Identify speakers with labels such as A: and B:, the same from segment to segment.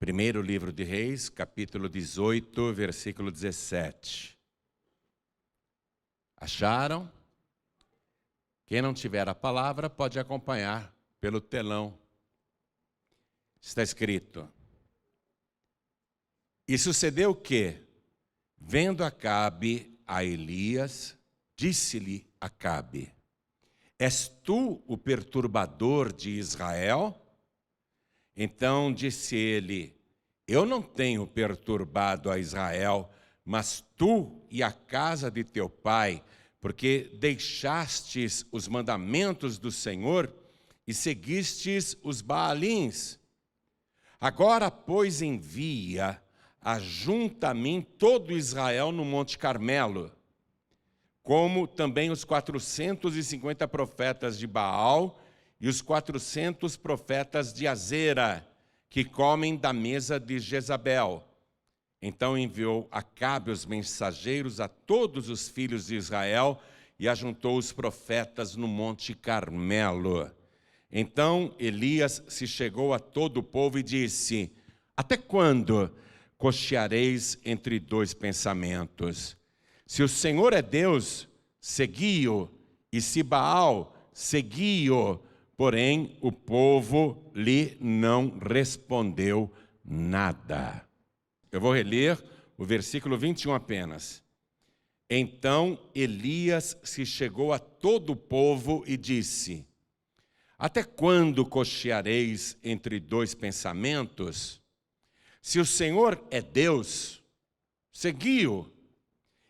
A: Primeiro livro de Reis, capítulo 18, versículo 17. Acharam? Quem não tiver a palavra pode acompanhar pelo telão. Está escrito: E sucedeu que, vendo Acabe a Elias, disse-lhe Acabe: És tu o perturbador de Israel? Então disse ele: Eu não tenho perturbado a Israel, mas tu e a casa de teu pai, porque deixastes os mandamentos do Senhor e seguistes os Baalins. Agora, pois, envia, ajunta a mim todo Israel no Monte Carmelo, como também os 450 profetas de Baal e os 400 profetas de Azera, que comem da mesa de Jezabel. Então enviou Acabe os mensageiros a todos os filhos de Israel e ajuntou os profetas no Monte Carmelo. Então Elias se chegou a todo o povo e disse: Até quando cocheareis entre dois pensamentos? Se o Senhor é Deus, segui-o, e se Baal, segui-o. Porém, o povo lhe não respondeu nada. Eu vou reler o versículo 21 apenas. Então Elias se chegou a todo o povo e disse: Até quando cocheareis entre dois pensamentos? Se o Senhor é Deus, segui-o,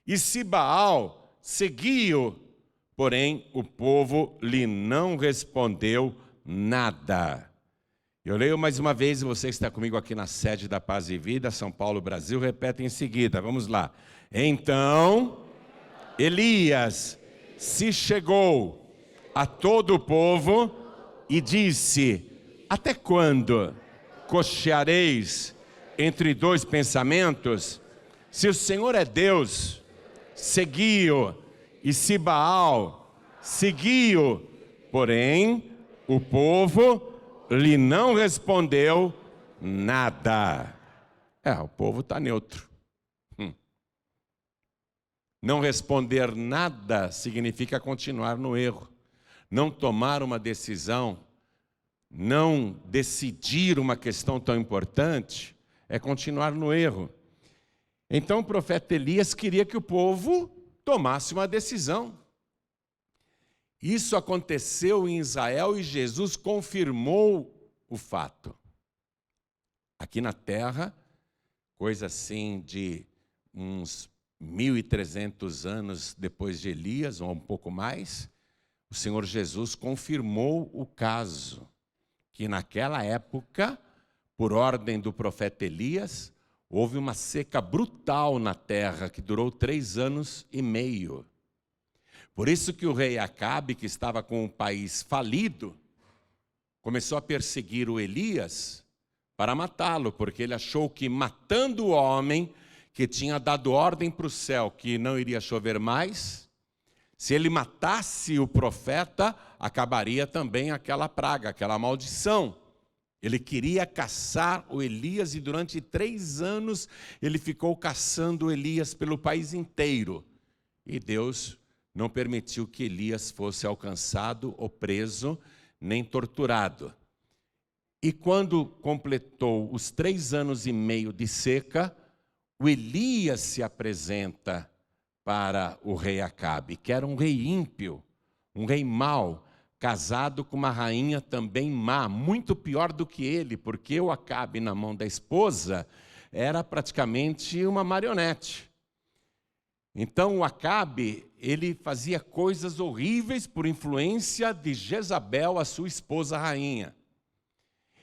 A: e se Baal, segui-o. Porém, o povo lhe não respondeu nada. Eu leio mais uma vez, e você que está comigo aqui na sede da Paz e Vida, São Paulo, Brasil, repete em seguida. Vamos lá. Então, Elias se chegou a todo o povo e disse: Até quando cocheareis entre dois pensamentos? Se o Senhor é Deus, segui-o. E se Baal, segui-o. Porém, o povo lhe não respondeu nada. O povo está neutro. Não responder nada significa continuar no erro. Não tomar uma decisão, não decidir uma questão tão importante, é continuar no erro. Então o profeta Elias queria que o povo tomasse uma decisão. Isso aconteceu em Israel e Jesus confirmou o fato. Aqui na terra, coisa assim de uns 1.300 anos depois de Elias, ou um pouco mais, o Senhor Jesus confirmou o caso, que naquela época, por ordem do profeta Elias, houve uma seca brutal na terra, que durou 3 anos e meio. Por isso que o rei Acabe, que estava com o país falido, começou a perseguir o Elias para matá-lo, porque ele achou que matando o homem que tinha dado ordem para o céu que não iria chover mais, se ele matasse o profeta, acabaria também aquela praga, aquela maldição. Ele queria caçar o Elias e durante 3 anos ele ficou caçando Elias pelo país inteiro. E Deus não permitiu que Elias fosse alcançado ou preso, nem torturado. E quando completou os 3 anos e meio de seca, o Elias se apresenta para o rei Acabe, que era um rei ímpio, um rei mau, casado com uma rainha também má, muito pior do que ele, porque o Acabe na mão da esposa era praticamente uma marionete. Então o Acabe, ele fazia coisas horríveis por influência de Jezabel, a sua esposa rainha.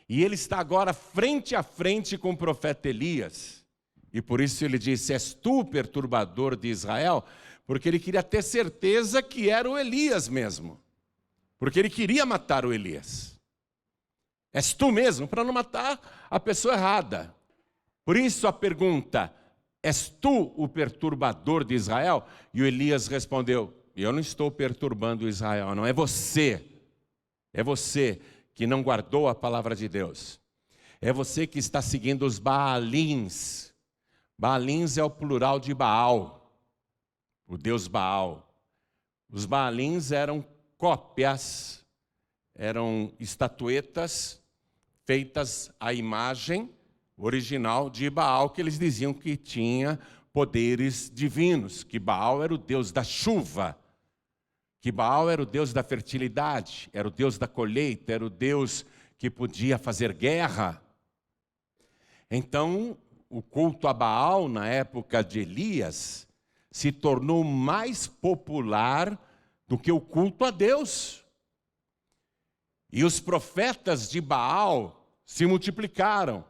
A: E ele está agora frente a frente com o profeta Elias. E por isso ele disse: És tu o perturbador de Israel? Porque ele queria ter certeza que era o Elias mesmo. Porque ele queria matar o Elias. És tu mesmo, para não matar a pessoa errada. Por isso a pergunta: és tu o perturbador de Israel? E o Elias respondeu: eu não estou perturbando Israel, não. É você que não guardou a palavra de Deus. É você que está seguindo os Baalins. Baalins é o plural de Baal, o deus Baal. Os Baalins eram cópias, eram estatuetas feitas à imagem original de Baal, que eles diziam que tinha poderes divinos, que Baal era o deus da chuva, que Baal era o deus da fertilidade, era o deus da colheita, era o deus que podia fazer guerra. Então, o culto a Baal, na época de Elias, se tornou mais popular do que o culto a Deus. E os profetas de Baal se multiplicaram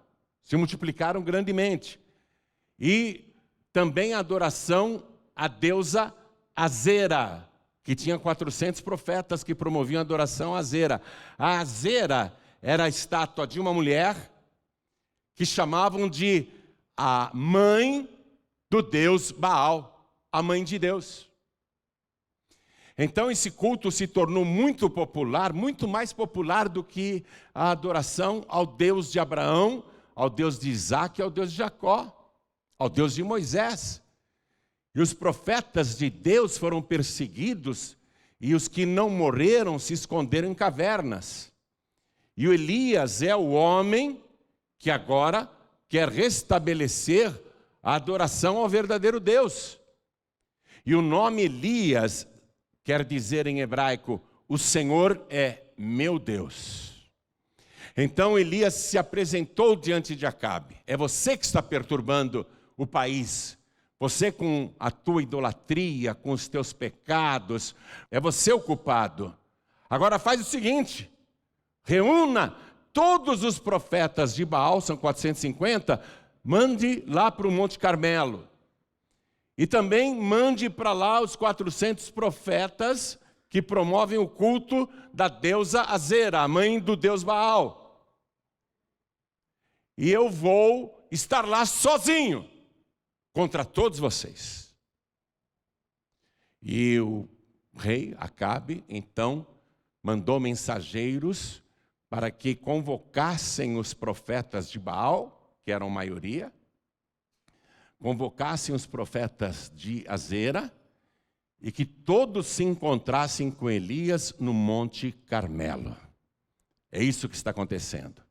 A: grandemente. E também a adoração à deusa Azera, que tinha 400 profetas que promoviam a adoração a Azera. A Azera era a estátua de uma mulher que chamavam de a mãe do deus Baal, a mãe de Deus. Então esse culto se tornou muito popular, muito mais popular do que a adoração ao Deus de Abraão, ao Deus de Isaac e ao Deus de Jacó, ao Deus de Moisés. E os profetas de Deus foram perseguidos, e os que não morreram se esconderam em cavernas. E o Elias é o homem que agora quer restabelecer a adoração ao verdadeiro Deus. E o nome Elias quer dizer em hebraico, o Senhor é meu Deus. Então Elias se apresentou diante de Acabe. É você que está perturbando o país. Você com a tua idolatria, com os teus pecados, é você o culpado. Agora faz o seguinte, reúna todos os profetas de Baal, são 450, mande lá para o Monte Carmelo. E também mande para lá os 400 profetas que promovem o culto da deusa Azera, a mãe do deus Baal. E eu vou estar lá sozinho contra todos vocês. E o rei Acabe, então, mandou mensageiros para que convocassem os profetas de Baal, que eram maioria, convocassem os profetas de Azera, e que todos se encontrassem com Elias no Monte Carmelo. É isso que está acontecendo.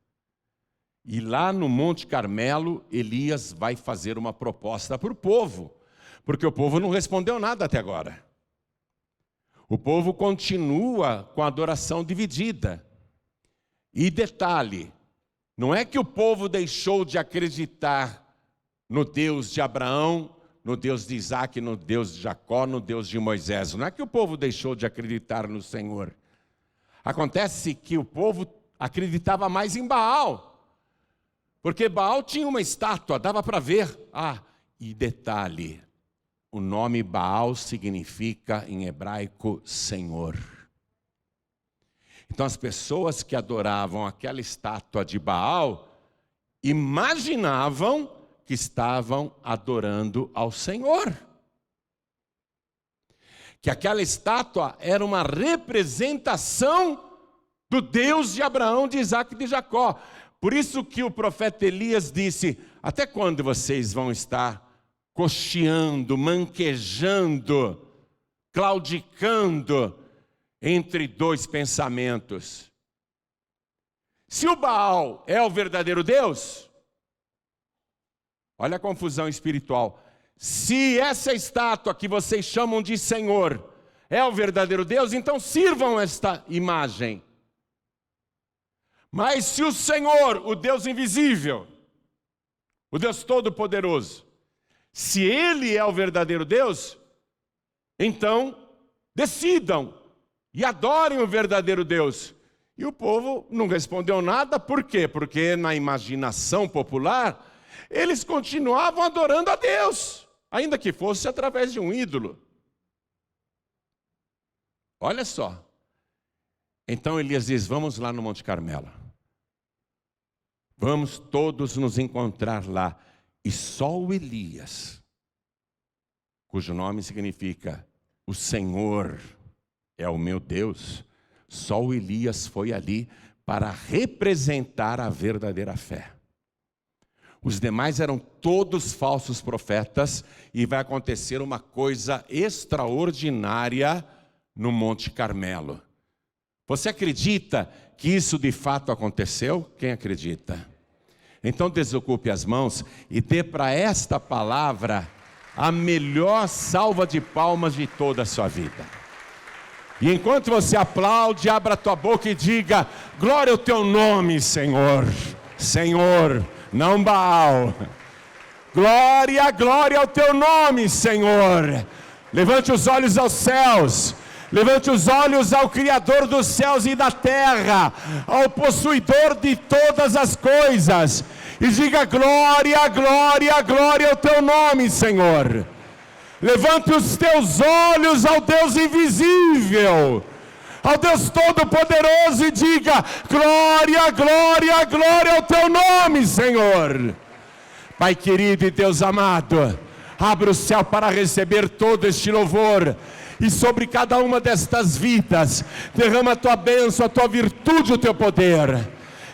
A: E lá no Monte Carmelo, Elias vai fazer uma proposta para o povo, porque o povo não respondeu nada até agora. O povo continua com a adoração dividida. E detalhe, não é que o povo deixou de acreditar no Deus de Abraão, no Deus de Isaac, no Deus de Jacó, no Deus de Moisés. Não é que o povo deixou de acreditar no Senhor. Acontece que o povo acreditava mais em Baal. Porque Baal tinha uma estátua, dava para ver. E detalhe, o nome Baal significa em hebraico Senhor. Então as pessoas que adoravam aquela estátua de Baal, imaginavam que estavam adorando ao Senhor. Que aquela estátua era uma representação do Deus de Abraão, de Isaac e de Jacó. Por isso que o profeta Elias disse, até quando vocês vão estar cocheando, manquejando, claudicando entre dois pensamentos? Se o Baal é o verdadeiro Deus, olha a confusão espiritual. Se essa estátua que vocês chamam de Senhor é o verdadeiro Deus, então sirvam esta imagem. Mas se o Senhor, o Deus invisível, o Deus todo-poderoso, se Ele é o verdadeiro Deus, então decidam e adorem o verdadeiro Deus. E o povo não respondeu nada, por quê? Porque na imaginação popular, eles continuavam adorando a Deus, ainda que fosse através de um ídolo. Olha só. Então Elias diz, vamos lá no Monte Carmelo. Vamos todos nos encontrar lá. E só o Elias, cujo nome significa o Senhor é o meu Deus, só o Elias foi ali para representar a verdadeira fé. Os demais eram todos falsos profetas, e vai acontecer uma coisa extraordinária no Monte Carmelo. Você acredita que isso de fato aconteceu? Quem acredita? Então desocupe as mãos e dê para esta palavra a melhor salva de palmas de toda a sua vida. E enquanto você aplaude, abra a tua boca e diga: glória ao teu nome, Senhor. Senhor, não Baal. Glória, glória ao teu nome, Senhor. Levante os olhos aos céus. Levante os olhos ao Criador dos céus e da terra, ao possuidor de todas as coisas, e diga: glória, glória, glória ao teu nome, Senhor. Levante os teus olhos ao Deus invisível, ao Deus todo-poderoso, e diga: glória, glória, glória ao teu nome, Senhor. Pai querido e Deus amado, abra o céu para receber todo este louvor, e sobre cada uma destas vidas, derrama a tua bênção, a tua virtude, o teu poder.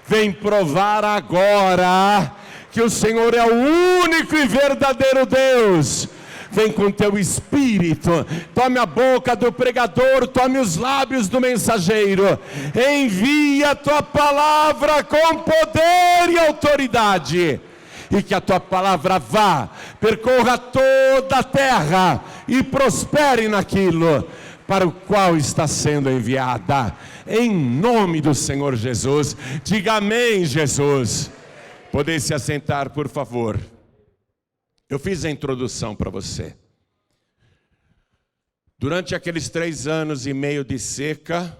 A: Vem provar agora que o Senhor é o único e verdadeiro Deus. Vem com teu Espírito, tome a boca do pregador, tome os lábios do mensageiro, envia a tua palavra com poder e autoridade, e que a tua palavra vá, percorra toda a terra e prospere naquilo para o qual está sendo enviada, em nome do Senhor Jesus. Diga amém, Jesus. Podem se assentar, por favor. Eu fiz a introdução para você. Durante aqueles 3 anos e meio de seca,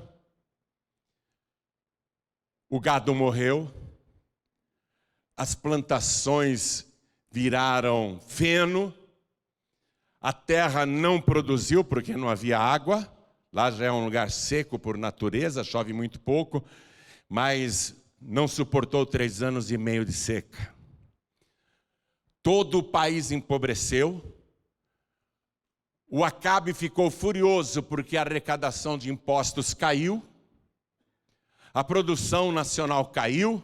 A: o gado morreu, as plantações viraram feno, a terra não produziu porque não havia água. Lá já é um lugar seco por natureza, chove muito pouco, mas não suportou 3 anos e meio de seca. Todo o país empobreceu. O Acabe ficou furioso porque a arrecadação de impostos caiu, a produção nacional caiu,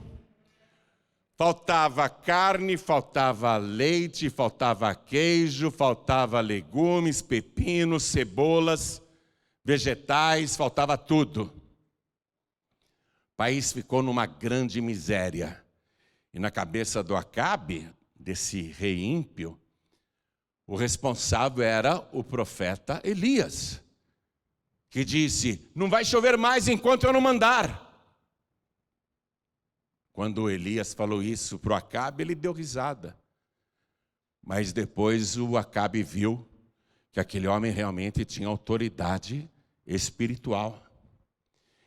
A: faltava carne, faltava leite, faltava queijo, faltava legumes, pepinos, cebolas, vegetais, faltava tudo. O país ficou numa grande miséria. E na cabeça do Acabe, desse rei ímpio, o responsável era o profeta Elias, que disse: não vai chover mais enquanto eu não mandar. Quando Elias falou isso para o Acabe, ele deu risada. Mas depois o Acabe viu que aquele homem realmente tinha autoridade espiritual.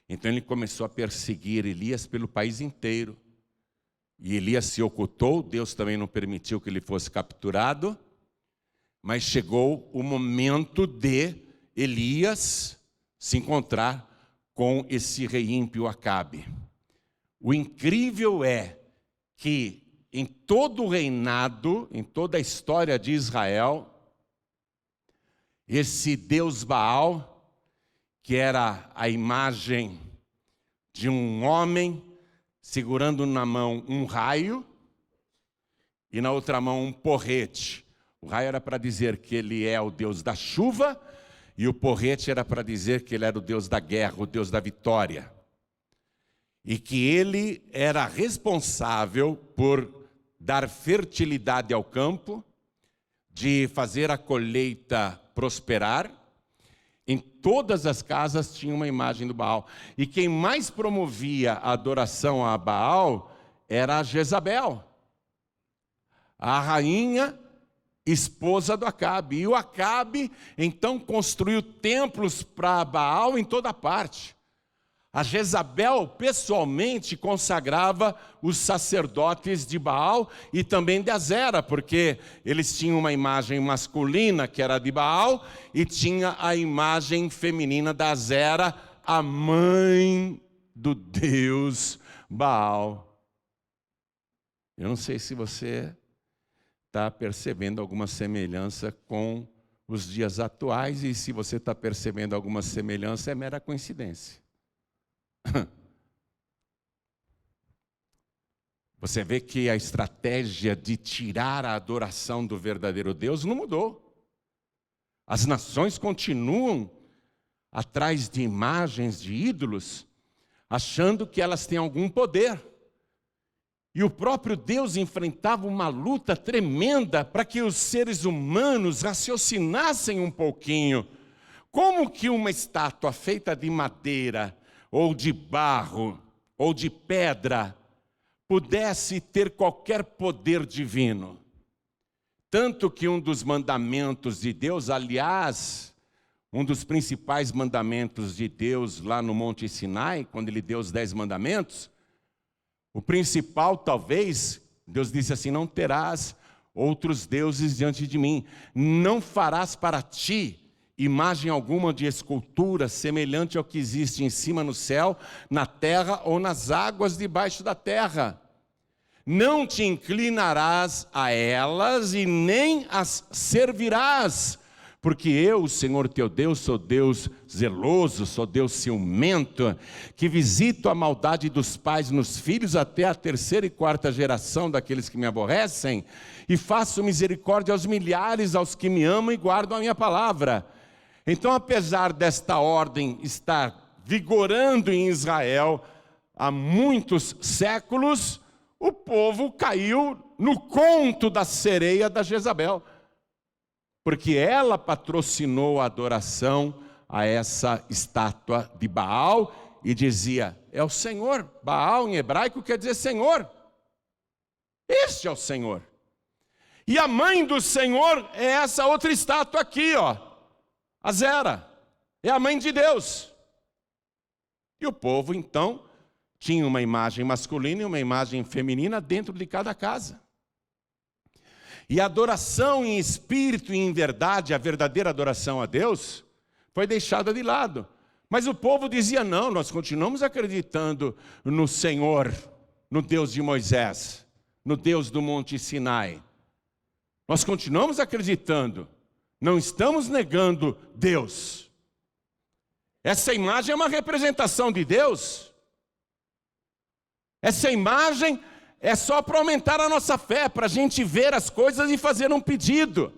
A: Então ele começou a perseguir Elias pelo país inteiro. E Elias se ocultou, Deus também não permitiu que ele fosse capturado. Mas chegou o momento de Elias se encontrar com esse rei ímpio Acabe. O incrível é que em todo o reinado, em toda a história de Israel, esse Deus Baal, que era a imagem de um homem segurando na mão um raio e na outra mão um porrete. O raio era para dizer que ele é o Deus da chuva, e o porrete era para dizer que ele era o Deus da guerra, o Deus da vitória. E que ele era responsável por dar fertilidade ao campo, de fazer a colheita prosperar. Em todas as casas tinha uma imagem do Baal. E quem mais promovia a adoração a Baal era a Jezabel, a rainha esposa do Acabe. E o Acabe então construiu templos para Baal em toda parte. A Jezabel pessoalmente consagrava os sacerdotes de Baal e também de Azera, porque eles tinham uma imagem masculina que era de Baal e tinha a imagem feminina da Azera, a mãe do Deus Baal. Eu não sei se você está percebendo alguma semelhança com os dias atuais, e se você está percebendo alguma semelhança é mera coincidência. Você vê que a estratégia de tirar a adoração do verdadeiro Deus não mudou. As nações continuam atrás de imagens, de ídolos, achando que elas têm algum poder. E o próprio Deus enfrentava uma luta tremenda para que os seres humanos raciocinassem um pouquinho. Como que uma estátua feita de madeira, ou de barro, ou de pedra, pudesse ter qualquer poder divino? Tanto que um dos mandamentos de Deus, aliás, um dos principais mandamentos de Deus lá no Monte Sinai, quando ele deu os 10 mandamentos, o principal, talvez, Deus disse assim: não terás outros deuses diante de mim, não farás para ti imagem alguma de escultura semelhante ao que existe em cima no céu, na terra ou nas águas debaixo da terra. Não te inclinarás a elas e nem as servirás, porque eu, o Senhor teu Deus, sou Deus zeloso, sou Deus ciumento, que visito a maldade dos pais nos filhos até a 3ª e 4ª geração daqueles que me aborrecem, e faço misericórdia aos milhares, aos que me amam e guardam a minha palavra. Então, apesar desta ordem estar vigorando em Israel há muitos séculos, o povo caiu no conto da sereia da Jezabel, porque ela patrocinou a adoração a essa estátua de Baal e dizia: é o Senhor. Baal em hebraico quer dizer Senhor. Este é o Senhor. E a mãe do Senhor é essa outra estátua aqui, ó, Azera. É a mãe de Deus. E o povo então tinha uma imagem masculina e uma imagem feminina dentro de cada casa. E a adoração em espírito e em verdade, a verdadeira adoração a Deus, foi deixada de lado. Mas o povo dizia: não, nós continuamos acreditando no Senhor, no Deus de Moisés, no Deus do Monte Sinai. Nós continuamos acreditando, não estamos negando Deus. Essa imagem é uma representação de Deus. Essa imagem é só para aumentar a nossa fé, para a gente ver as coisas e fazer um pedido.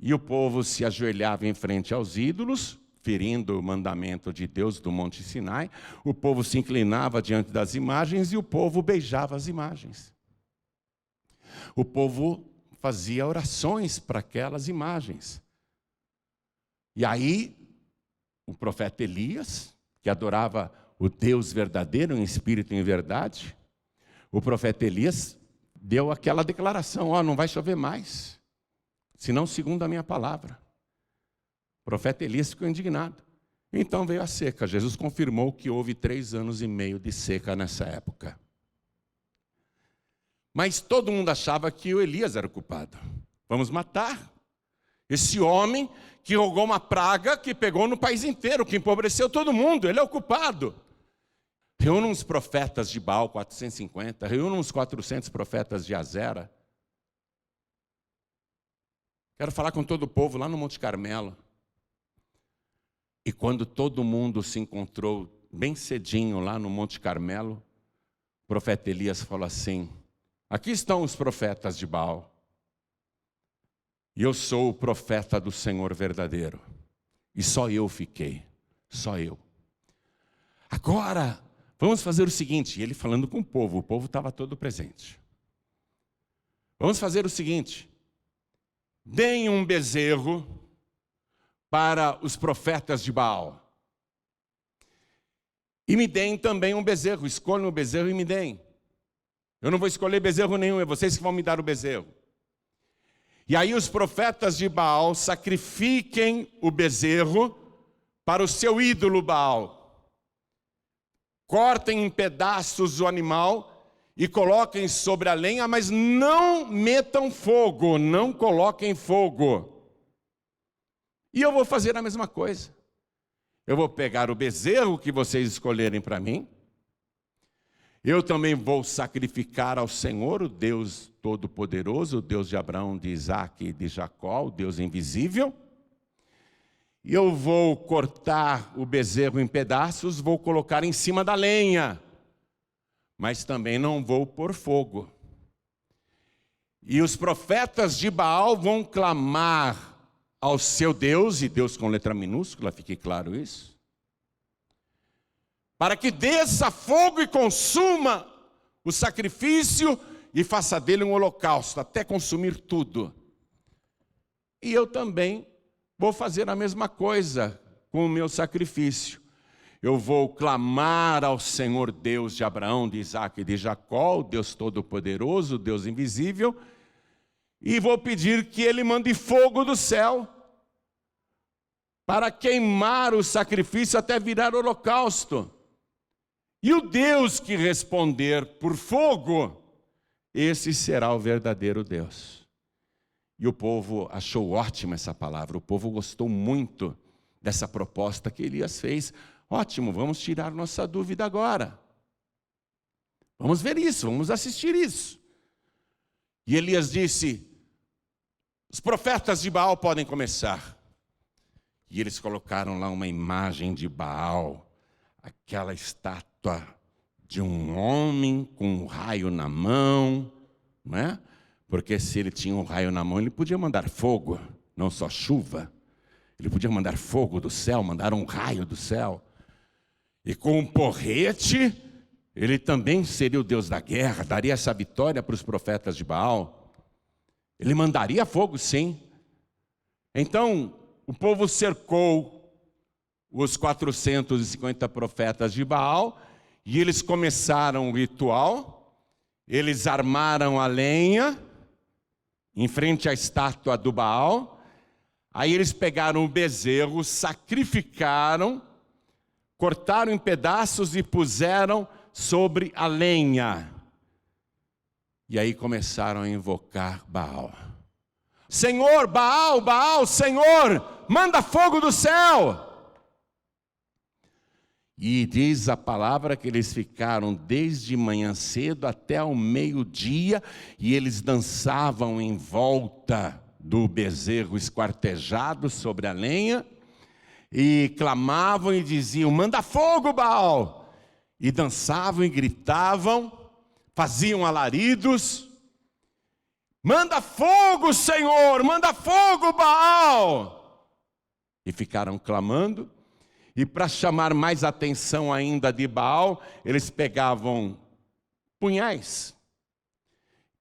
A: E o povo se ajoelhava em frente aos ídolos, ferindo o mandamento de Deus do Monte Sinai. O povo se inclinava diante das imagens e o povo beijava as imagens. O povo fazia orações para aquelas imagens. E aí, o profeta Elias, que adorava o Deus verdadeiro em espírito e em verdade, o profeta Elias deu aquela declaração: ó, não vai chover mais, senão segundo a minha palavra. O profeta Elias ficou indignado. Então veio a seca. Jesus confirmou que houve 3 anos e meio de seca nessa época. Mas todo mundo achava que o Elias era o culpado. Vamos matar esse homem que rogou uma praga que pegou no país inteiro, que empobreceu todo mundo. Ele é o culpado. Reúnam uns profetas de Baal, 450, reúnam uns 400 profetas de Azera. Quero falar com todo o povo lá no Monte Carmelo. E quando todo mundo se encontrou bem cedinho lá no Monte Carmelo, o profeta Elias falou assim: aqui estão os profetas de Baal, e eu sou o profeta do Senhor verdadeiro, e só eu fiquei, só eu. Agora, vamos fazer o seguinte, ele falando com o povo estava todo presente. Vamos fazer o seguinte: deem um bezerro para os profetas de Baal. E me deem também um bezerro, escolham o bezerro e me deem. Eu não vou escolher bezerro nenhum, é vocês que vão me dar o bezerro. E aí os profetas de Baal sacrifiquem o bezerro para o seu ídolo Baal. Cortem em pedaços o animal e coloquem sobre a lenha, mas não metam fogo, não coloquem fogo. E eu vou fazer a mesma coisa. Eu vou pegar o bezerro que vocês escolherem para mim. Eu também vou sacrificar ao Senhor, o Deus Todo-Poderoso, o Deus de Abraão, de Isaac e de Jacó, o Deus invisível. E eu vou cortar o bezerro em pedaços, vou colocar em cima da lenha. mas também não vou pôr fogo. E os profetas de Baal vão clamar ao seu Deus, e Deus com letra minúscula, fique claro isso, para que desça fogo e consuma o sacrifício e faça dele um holocausto, até consumir tudo. E eu também vou fazer a mesma coisa com o meu sacrifício. Eu vou clamar ao Senhor Deus de Abraão, de Isaque e de Jacó, o Deus Todo-Poderoso, o Deus invisível, e vou pedir que Ele mande fogo do céu para queimar o sacrifício até virar holocausto. E o Deus que responder por fogo, esse será o verdadeiro Deus. E o povo achou ótima essa palavra, o povo gostou muito dessa proposta que Elias fez. Ótimo, vamos tirar nossa dúvida agora. Vamos ver isso, vamos assistir isso. E Elias disse: os profetas de Baal podem começar. E eles colocaram lá uma imagem de Baal, aquela estátua de um homem com um raio na mão, não é? Porque se ele tinha um raio na mão, ele podia mandar fogo, não só chuva. Ele podia mandar fogo do céu, mandar um raio do céu. E com um porrete, ele também seria o Deus da guerra, daria essa vitória para os profetas de Baal. Ele mandaria fogo, sim. Então, o povo cercou os 450 profetas de Baal, e eles começaram o ritual. Eles armaram a lenha em frente à estátua do Baal. Aí eles pegaram o bezerro, sacrificaram, cortaram em pedaços e puseram sobre a lenha. E aí começaram a invocar Baal. Senhor, Baal, Baal, Senhor, manda fogo do céu. E diz a palavra que eles ficaram desde manhã cedo até ao meio-dia, e eles dançavam em volta do bezerro esquartejado sobre a lenha, e clamavam e diziam: manda fogo, Baal! E dançavam e gritavam, faziam alaridos: manda fogo, Senhor! Manda fogo, Baal! E ficaram clamando. E para chamar mais atenção ainda de Baal, eles pegavam punhais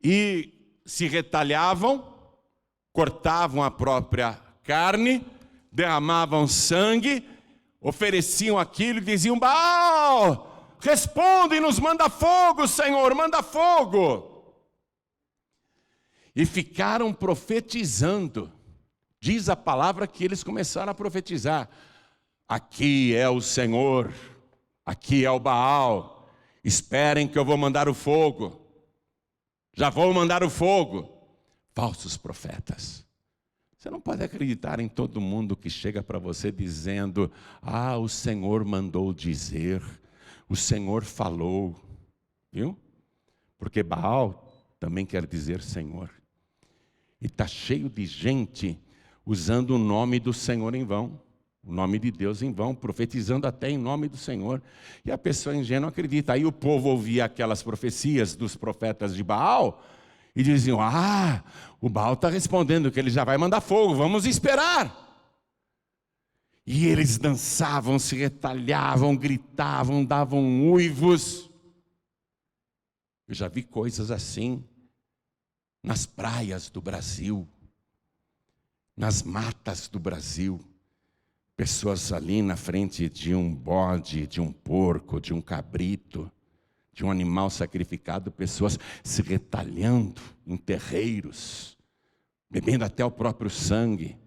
A: e se retalhavam, cortavam a própria carne, derramavam sangue, ofereciam aquilo e diziam: Baal, responde-nos, manda fogo, Senhor, manda fogo. E ficaram profetizando. Diz a palavra que eles começaram a profetizar: aqui é o Senhor, aqui é o Baal, esperem que eu vou mandar o fogo, já vou mandar o fogo. Falsos profetas. Você não pode acreditar em todo mundo que chega para você dizendo: ah, o Senhor mandou dizer, o Senhor falou, viu? Porque Baal também quer dizer Senhor. E está cheio de gente usando o nome do Senhor em vão, o nome de Deus em vão, profetizando até em nome do Senhor. E a pessoa ingênua acredita. Aí o povo ouvia aquelas profecias dos profetas de Baal e diziam: ah, o Baal está respondendo que ele já vai mandar fogo, vamos esperar. E eles dançavam, se retalhavam, gritavam, davam uivos. Eu já vi coisas assim nas praias do Brasil, nas matas do Brasil. Pessoas ali na frente de um bode, de um porco, de um cabrito, de um animal sacrificado, pessoas se retalhando em terreiros, bebendo até o próprio sangue,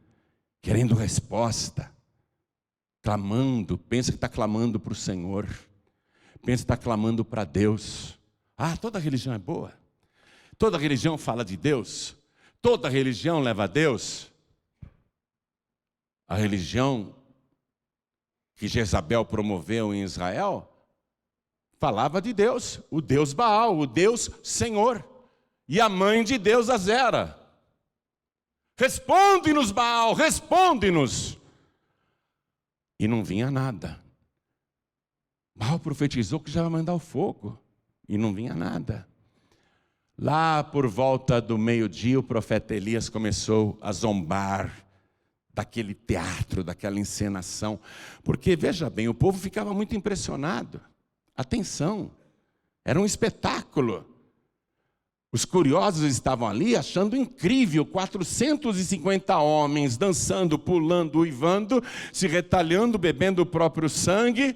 A: querendo resposta, clamando. Pensa que está clamando para o Senhor, pensa que está clamando para Deus. Ah, toda religião é boa, toda religião fala de Deus, toda religião leva a Deus. A religião que Jezabel promoveu em Israel falava de Deus, o Deus Baal, o Deus Senhor, e a mãe de Deus Azera. Responde-nos, Baal, responde-nos. E não vinha nada. Baal profetizou que já vai mandar o fogo. E não vinha nada. Lá por volta do meio-dia, o profeta Elias começou a zombar daquele teatro, daquela encenação. Porque, veja bem, o povo ficava muito impressionado. Atenção, era um espetáculo. Os curiosos estavam ali achando incrível, 450 homens dançando, pulando, uivando, se retalhando, bebendo o próprio sangue,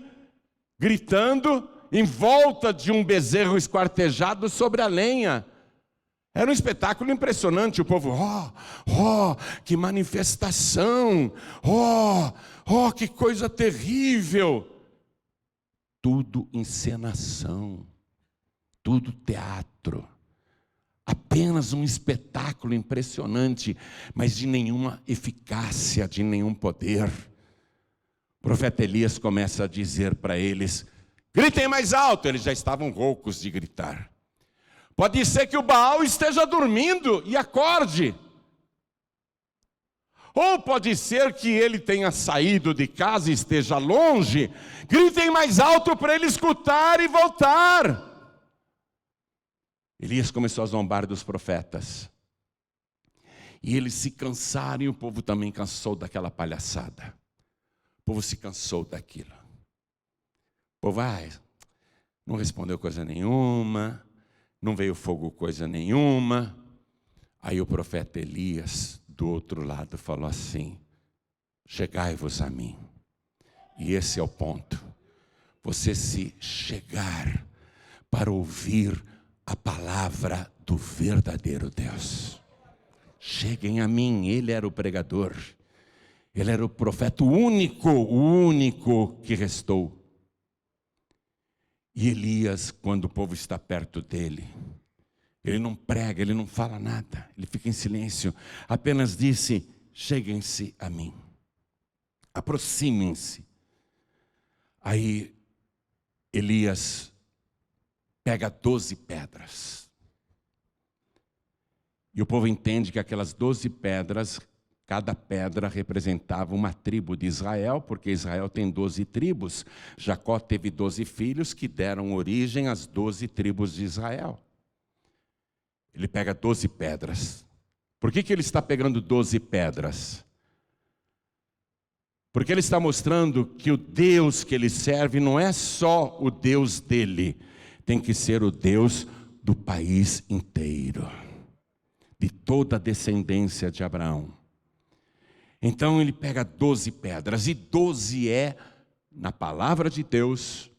A: gritando, em volta de um bezerro esquartejado sobre a lenha. Era um espetáculo impressionante, o povo, que manifestação, que coisa terrível. Tudo encenação, tudo teatro. Apenas um espetáculo impressionante, mas de nenhuma eficácia, de nenhum poder. O profeta Elias começa a dizer para eles: gritem mais alto. Eles já estavam roucos de gritar. Pode ser que o Baal esteja dormindo e acorde. Ou pode ser que ele tenha saído de casa e esteja longe. Gritem mais alto para ele escutar e voltar. Elias começou a zombar dos profetas. E eles se cansaram e o povo também cansou daquela palhaçada. O povo se cansou daquilo. O povo, não respondeu coisa nenhuma, não veio fogo coisa nenhuma. Aí o profeta Elias, do outro lado, falou assim: chegai-vos a mim. E esse é o ponto. Você se chegar para ouvir a palavra do verdadeiro Deus. Cheguem a mim. Ele era o pregador. Ele era o profeta, o único que restou. E Elias, quando o povo está perto dele, ele não prega, ele não fala nada. Ele fica em silêncio. Apenas disse: cheguem-se a mim. Aproximem-se. Aí Elias pega 12 pedras. E o povo entende que aquelas 12 pedras, cada pedra representava uma tribo de Israel, porque Israel tem 12 tribos. Jacó teve 12 filhos que deram origem às 12 tribos de Israel. Ele pega 12 pedras. Por que ele está pegando 12 pedras? Porque ele está mostrando que o Deus que ele serve não é só o Deus dele, tem que ser o Deus do país inteiro, de toda a descendência de Abraão. Então ele pega 12 pedras, e 12 é, na palavra de Deus,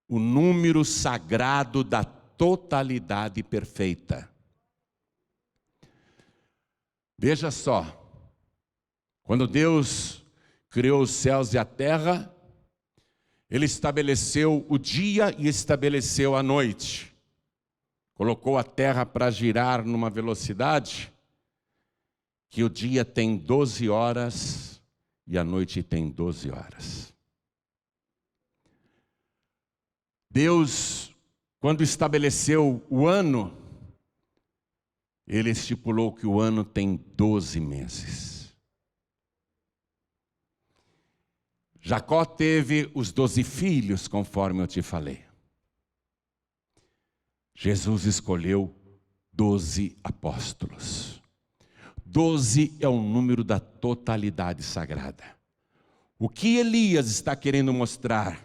A: o número sagrado da totalidade perfeita. Veja só, quando Deus criou os céus e a terra, Ele estabeleceu o dia e estabeleceu a noite. Colocou a terra para girar numa velocidade que o dia tem 12 horas e a noite tem 12 horas. Deus, quando estabeleceu o ano, Ele estipulou que o ano tem 12 meses. Jacó teve os 12 filhos, conforme eu te falei. Jesus escolheu 12 apóstolos. 12 é o número da totalidade sagrada. O que Elias está querendo mostrar?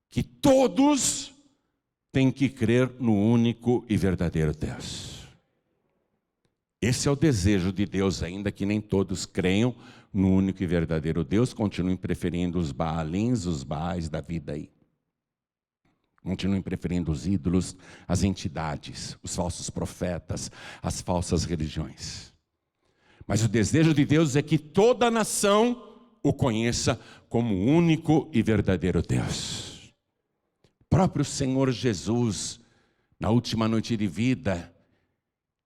A: Que todos têm que crer no único e verdadeiro Deus. Esse é o desejo de Deus, ainda que nem todos creiam no único e verdadeiro Deus, continuem preferindo os Baalins, os Baais da vida aí. Continuem preferindo os ídolos, as entidades, os falsos profetas, as falsas religiões. Mas o desejo de Deus é que toda a nação o conheça como o único e verdadeiro Deus. O próprio Senhor Jesus, na última noite de vida,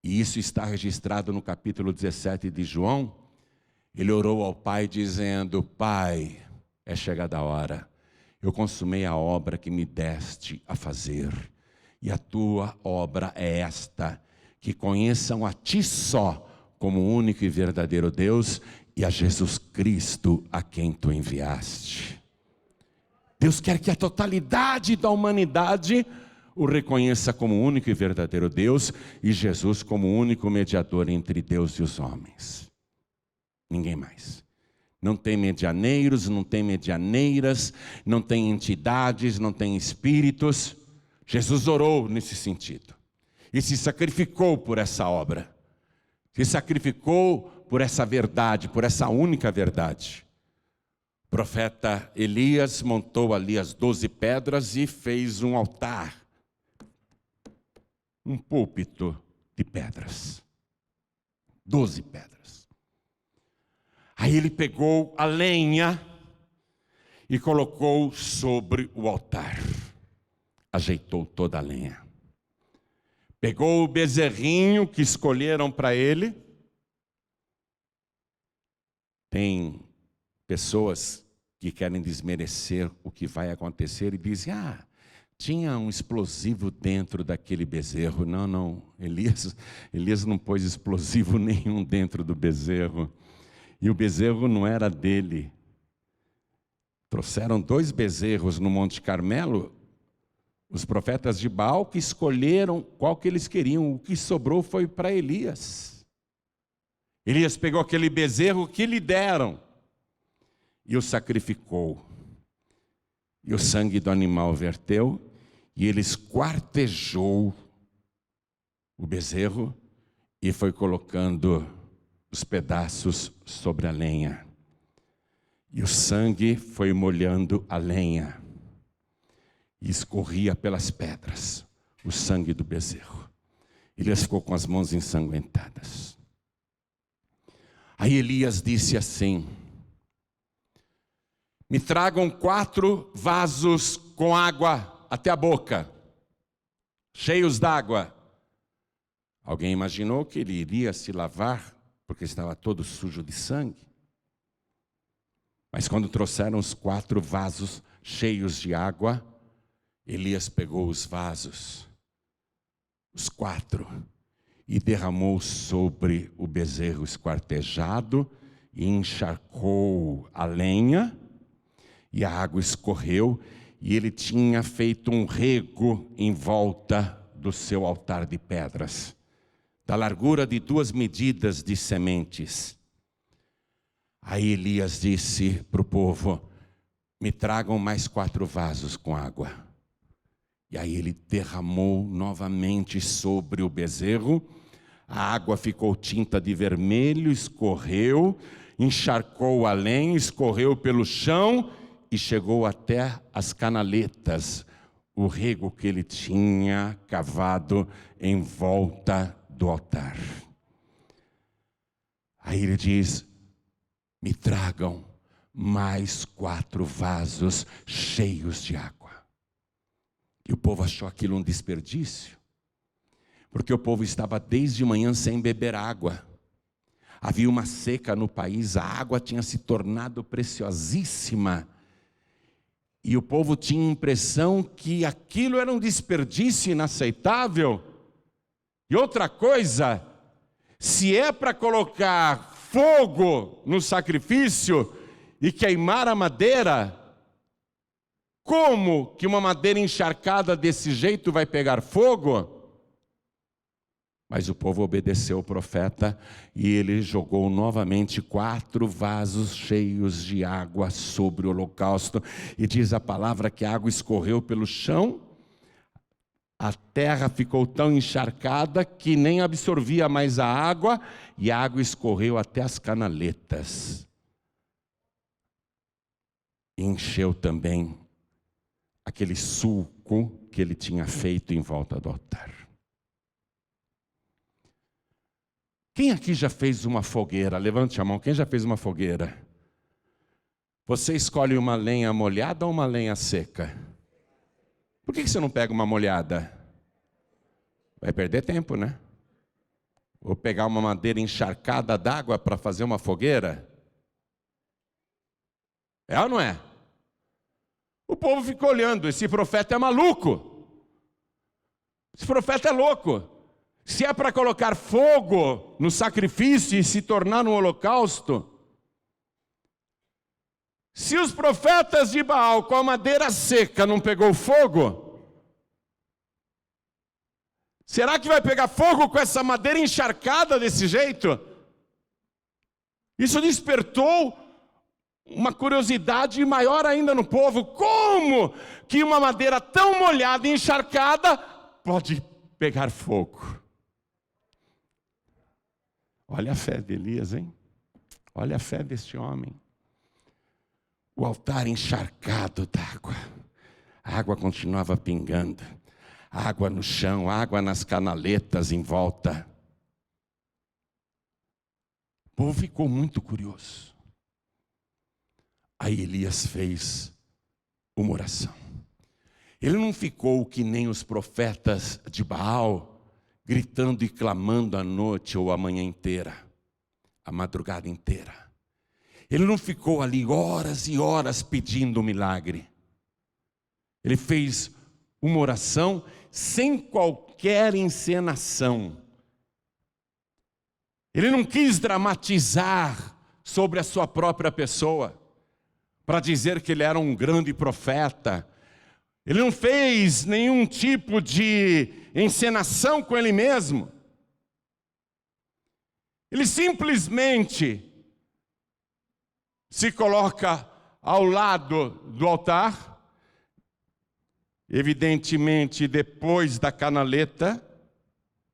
A: e isso está registrado no capítulo 17 de João, Ele orou ao Pai dizendo: Pai, é chegada a hora, eu consumei a obra que me deste a fazer, e a tua obra é esta, que conheçam a ti só, como o único e verdadeiro Deus, e a Jesus Cristo, a quem tu enviaste. Deus quer que a totalidade da humanidade o reconheça como único e verdadeiro Deus e Jesus como único mediador entre Deus e os homens. Ninguém mais. Não tem medianeiros, não tem medianeiras, não tem entidades, não tem espíritos. Jesus orou nesse sentido e se sacrificou por essa obra. Se sacrificou por essa verdade, por essa única verdade. O profeta Elias montou ali as 12 pedras e fez um altar, um púlpito de pedras. 12 pedras. Aí ele pegou a lenha e colocou sobre o altar. Ajeitou toda a lenha. Pegou o bezerrinho que escolheram para ele. Tem pessoas que querem desmerecer o que vai acontecer e dizem, tinha um explosivo dentro daquele bezerro. Não, Elias não pôs explosivo nenhum dentro do bezerro. E o bezerro não era dele. Trouxeram 2 bezerros no Monte Carmelo, os profetas de Baal, que escolheram qual que eles queriam. O que sobrou foi para Elias. Elias pegou aquele bezerro que lhe deram e o sacrificou. E o sangue do animal verteu, e ele esquartejou o bezerro e foi colocando os pedaços sobre a lenha. E o sangue foi molhando a lenha. E escorria pelas pedras o sangue do bezerro. Elias ficou com as mãos ensanguentadas. Aí Elias disse assim: me tragam 4 vasos com água até a boca, cheios d'água. Alguém imaginou que ele iria se lavar, porque estava todo sujo de sangue? Mas quando trouxeram os 4 vasos cheios de água, Elias pegou os vasos, os 4, e derramou sobre o bezerro esquartejado, e encharcou a lenha, e a água escorreu, e ele tinha feito um rego em volta do seu altar de pedras, da largura de 2 medidas de sementes. Aí Elias disse para o povo: me tragam mais 4 vasos com água. E aí ele derramou novamente sobre o bezerro, a água ficou tinta de vermelho, escorreu, encharcou a lenha, escorreu pelo chão e chegou até as canaletas, o rego que ele tinha cavado em volta do altar. Aí ele diz: me tragam mais 4 vasos cheios de água. E o povo achou aquilo um desperdício, porque o povo estava desde manhã sem beber água. Havia uma seca no país, a água tinha se tornado preciosíssima. E o povo tinha a impressão que aquilo era um desperdício inaceitável. E outra coisa, se é para colocar fogo no sacrifício e queimar a madeira, como que uma madeira encharcada desse jeito vai pegar fogo? Mas o povo obedeceu o profeta e ele jogou novamente 4 vasos cheios de água sobre o holocausto. E diz a palavra que a água escorreu pelo chão, a terra ficou tão encharcada que nem absorvia mais a água, e a água escorreu até as canaletas. E encheu também aquele sulco que ele tinha feito em volta do altar. Quem aqui já fez uma fogueira? Levante a mão. Quem já fez uma fogueira? Você escolhe uma lenha molhada ou uma lenha seca? Por que você não pega uma molhada? Vai perder tempo, né? Ou pegar uma madeira encharcada d'água para fazer uma fogueira? É ou não é? O povo ficou olhando, esse profeta é maluco. Esse profeta é louco. Se é para colocar fogo no sacrifício e se tornar um holocausto, se os profetas de Baal com a madeira seca não pegou fogo, Será que vai pegar fogo com essa madeira encharcada desse jeito? Isso despertou uma curiosidade maior ainda no povo. Como que uma madeira tão molhada e encharcada pode pegar fogo? Olha a fé de Elias, hein? Olha a fé deste homem. O altar encharcado d'água. A água continuava pingando. Água no chão, água nas canaletas em volta. O povo ficou muito curioso. Aí Elias fez uma oração. Ele não ficou que nem os profetas de Baal, gritando e clamando a noite ou a manhã inteira, a madrugada inteira. Ele não ficou ali horas e horas pedindo um milagre. Ele fez uma oração sem qualquer encenação. Ele não quis dramatizar sobre a sua própria pessoa, para dizer que ele era um grande profeta. Ele não fez nenhum tipo de encenação com ele mesmo. Ele simplesmente se coloca ao lado do altar, evidentemente depois da canaleta,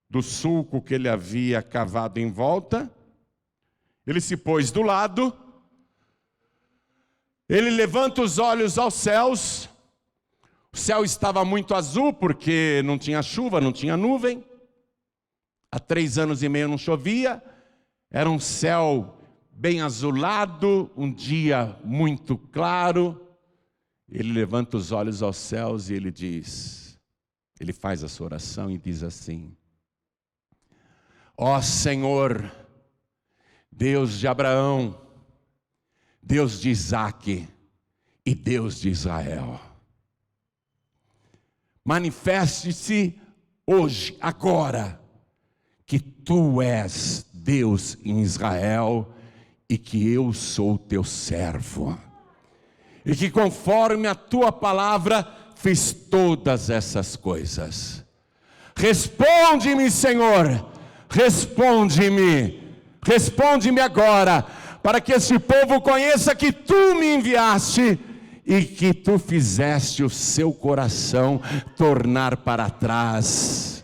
A: do sulco que ele havia cavado em volta. Ele se pôs do lado, ele levanta os olhos aos céus. O céu estava muito azul porque não tinha chuva, não tinha nuvem. Há 3 anos e meio não chovia. Era um céu bem azulado, um dia muito claro. Ele levanta os olhos aos céus e ele diz, ele faz a sua oração e diz assim: ó Senhor, Deus de Abraão, Deus de Isaque e Deus de Israel, manifeste-se hoje, agora, que Tu és Deus em Israel e que eu sou Teu servo. E que conforme a Tua palavra fiz todas essas coisas. Responde-me, Senhor, responde-me agora, para que esse povo conheça que Tu me enviaste e que Tu fizeste o seu coração tornar para trás.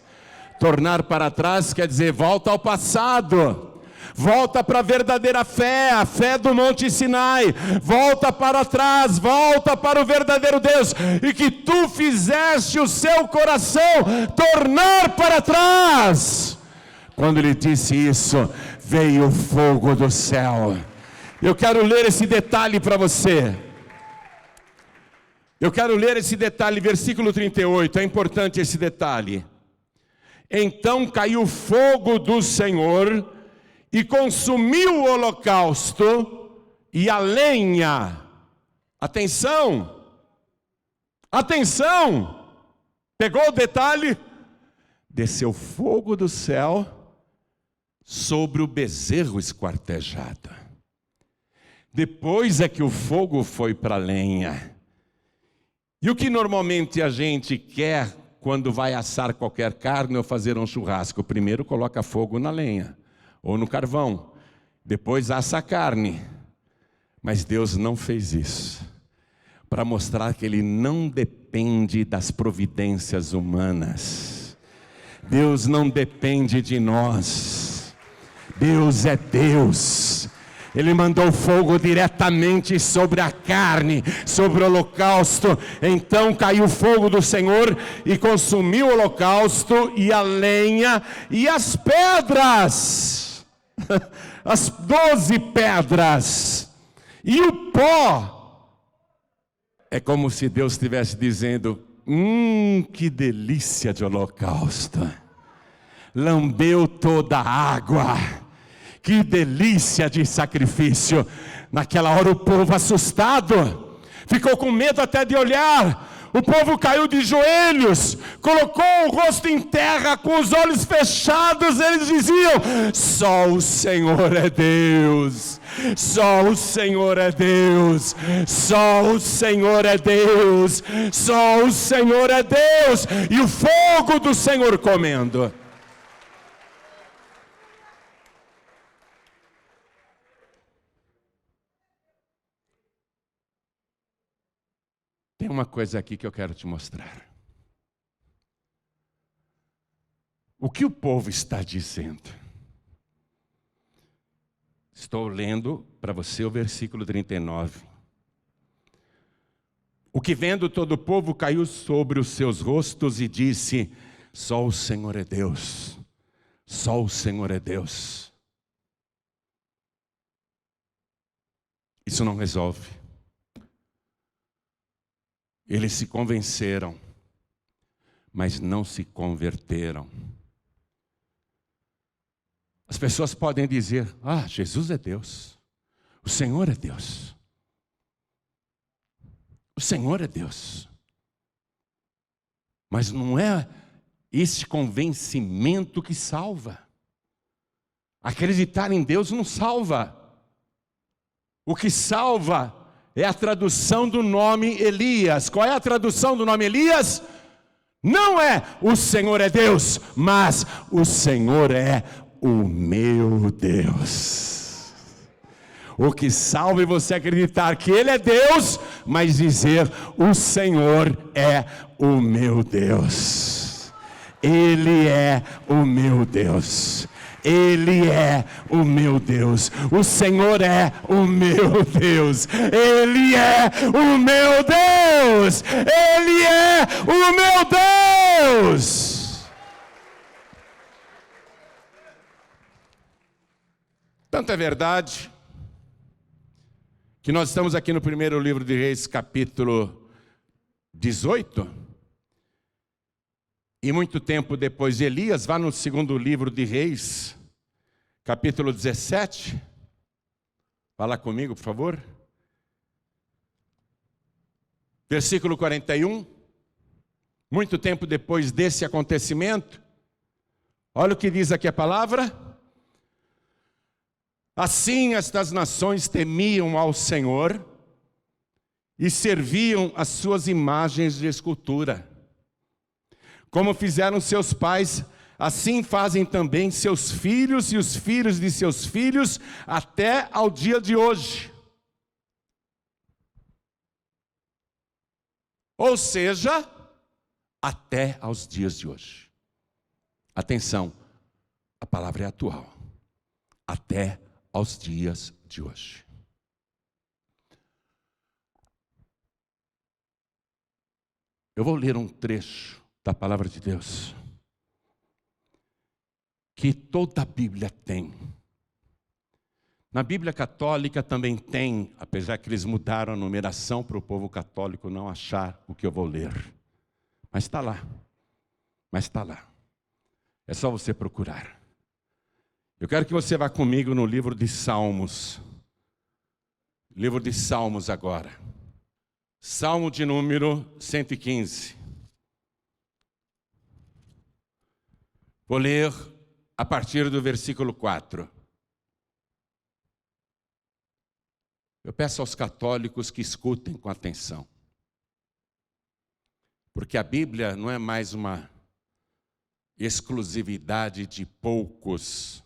A: Tornar para trás quer dizer volta ao passado. Volta para a verdadeira fé, a fé do Monte Sinai. Volta para trás, volta para o verdadeiro Deus. E que Tu fizeste o seu coração tornar para trás. Quando ele disse isso, veio o fogo do céu. Eu quero ler esse detalhe para você. Eu quero ler esse detalhe, versículo 38. É importante esse detalhe. Então caiu fogo do Senhor e consumiu o holocausto e a lenha. Atenção! Atenção! Pegou o detalhe? Desceu fogo do céu sobre o bezerro esquartejado. Depois é que o fogo foi para a lenha. E o que normalmente a gente quer quando vai assar qualquer carne ou fazer um churrasco? Primeiro coloca fogo na lenha ou no carvão, depois assa a carne. Mas Deus não fez isso, para mostrar que Ele não depende das providências humanas. Deus não depende de nós. Deus é Deus. Ele mandou fogo diretamente sobre a carne, sobre o holocausto. Então caiu o fogo do Senhor e consumiu o holocausto e a lenha e as pedras. As 12 pedras. E o pó. É como se Deus estivesse dizendo: que delícia de holocausto. Lambeu toda a água. Que delícia de sacrifício. Naquela hora o povo assustado ficou com medo até de olhar. O povo caiu de joelhos, colocou o rosto em terra, com os olhos fechados. Eles diziam: só o Senhor é Deus. Só o Senhor é Deus. Só o Senhor é Deus. Só o Senhor é Deus. E o fogo do Senhor comendo. Tem uma coisa aqui que eu quero te mostrar. O que o povo está dizendo? Estou lendo para você o versículo 39. O que vendo todo o povo caiu sobre os seus rostos e disse: só o Senhor é Deus. Só o Senhor é Deus. Isso não resolve. Eles se convenceram, mas não se converteram. As pessoas podem dizer: ah, Jesus é Deus. O Senhor é Deus. O Senhor é Deus. Mas não é esse convencimento que salva. Acreditar em Deus não salva. O que salva é a tradução do nome Elias. Qual é a tradução do nome Elias? Não é o Senhor é Deus, mas o Senhor é o meu Deus. O que salva é você acreditar que Ele é Deus, mas dizer: o Senhor é o meu Deus. Ele é o meu Deus. Ele é o meu Deus. O Senhor é o meu Deus. Ele é o meu Deus. Ele é o meu Deus. Tanto é verdade que nós estamos aqui no primeiro livro de Reis, capítulo 18. E muito tempo depois de Elias, vá no segundo livro de Reis, capítulo 17. Fala comigo, por favor. Versículo 41. Muito tempo depois desse acontecimento, olha o que diz aqui a palavra. Assim estas nações temiam ao Senhor e serviam as suas imagens de escultura. Como fizeram seus pais, assim fazem também seus filhos e os filhos de seus filhos até ao dia de hoje. Ou seja, até aos dias de hoje. Atenção, a palavra é atual. Até aos dias de hoje. Eu vou ler um trecho da palavra de Deus que toda a Bíblia tem. Na Bíblia católica também tem, apesar que eles mudaram a numeração para o povo católico não achar o que eu vou ler. Mas está lá. Mas está lá. É só você procurar. Eu quero que você vá comigo no livro de Salmos. Livro de Salmos agora. Salmo de número 115. Vou ler a partir do versículo 4. Eu peço aos católicos que escutem com atenção. Porque a Bíblia não é mais uma exclusividade de poucos.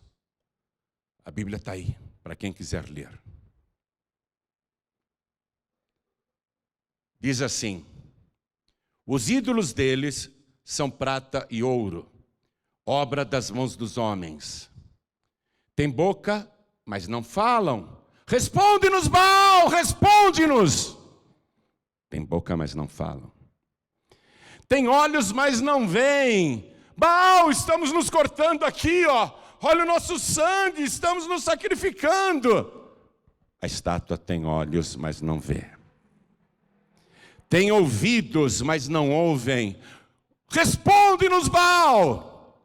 A: A Bíblia está aí, para quem quiser ler. Diz assim: os ídolos deles são prata e ouro, obra das mãos dos homens. Tem boca, mas não falam. Responde-nos, Baal, responde-nos. Tem boca, mas não falam. Tem olhos, mas não veem. Baal, estamos nos cortando aqui, ó. Olha o nosso sangue, estamos nos sacrificando. A estátua tem olhos, mas não vê. Tem ouvidos, mas não ouvem. Responde-nos, Baal.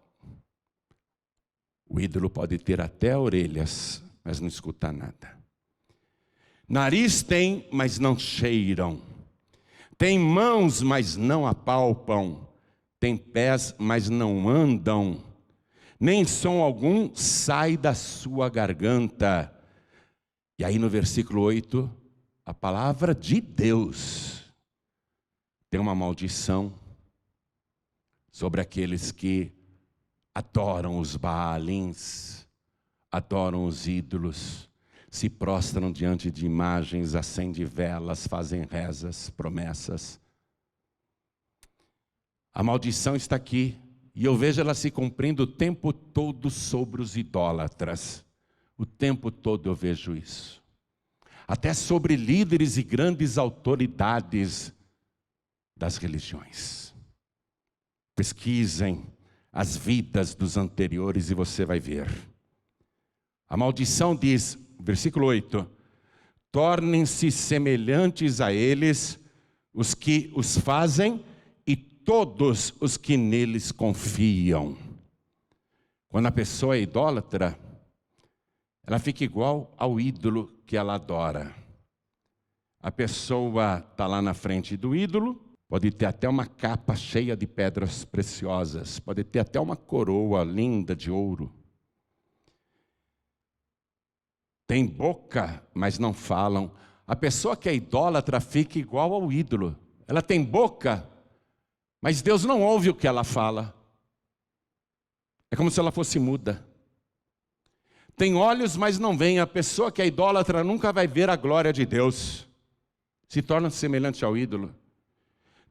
A: O ídolo pode ter até orelhas, mas não escuta nada. Nariz tem, mas não cheiram. Tem mãos, mas não apalpam. Tem pés, mas não andam. Nem som algum sai da sua garganta. E aí no versículo 8, a palavra de Deus tem uma maldição sobre aqueles que adoram os Baalins, adoram os ídolos, se prostram diante de imagens, acendem velas, fazem rezas, promessas. A maldição está aqui, e eu vejo ela se cumprindo o tempo todo sobre os idólatras. O tempo todo eu vejo isso. Até sobre líderes e grandes autoridades das religiões. Pesquisem as vidas dos anteriores e você vai ver. A maldição diz, versículo 8: tornem-se semelhantes a eles os que os fazem e todos os que neles confiam. Quando a pessoa é idólatra, ela fica igual ao ídolo que ela adora. A pessoa está lá na frente do ídolo, pode ter até uma capa cheia de pedras preciosas, pode ter até uma coroa linda de ouro. Tem boca, mas não falam. A pessoa que é idólatra fica igual ao ídolo. Ela tem boca, mas Deus não ouve o que ela fala. É como se ela fosse muda. Tem olhos, mas não veem. A pessoa que é idólatra nunca vai ver a glória de Deus. Se torna semelhante ao ídolo.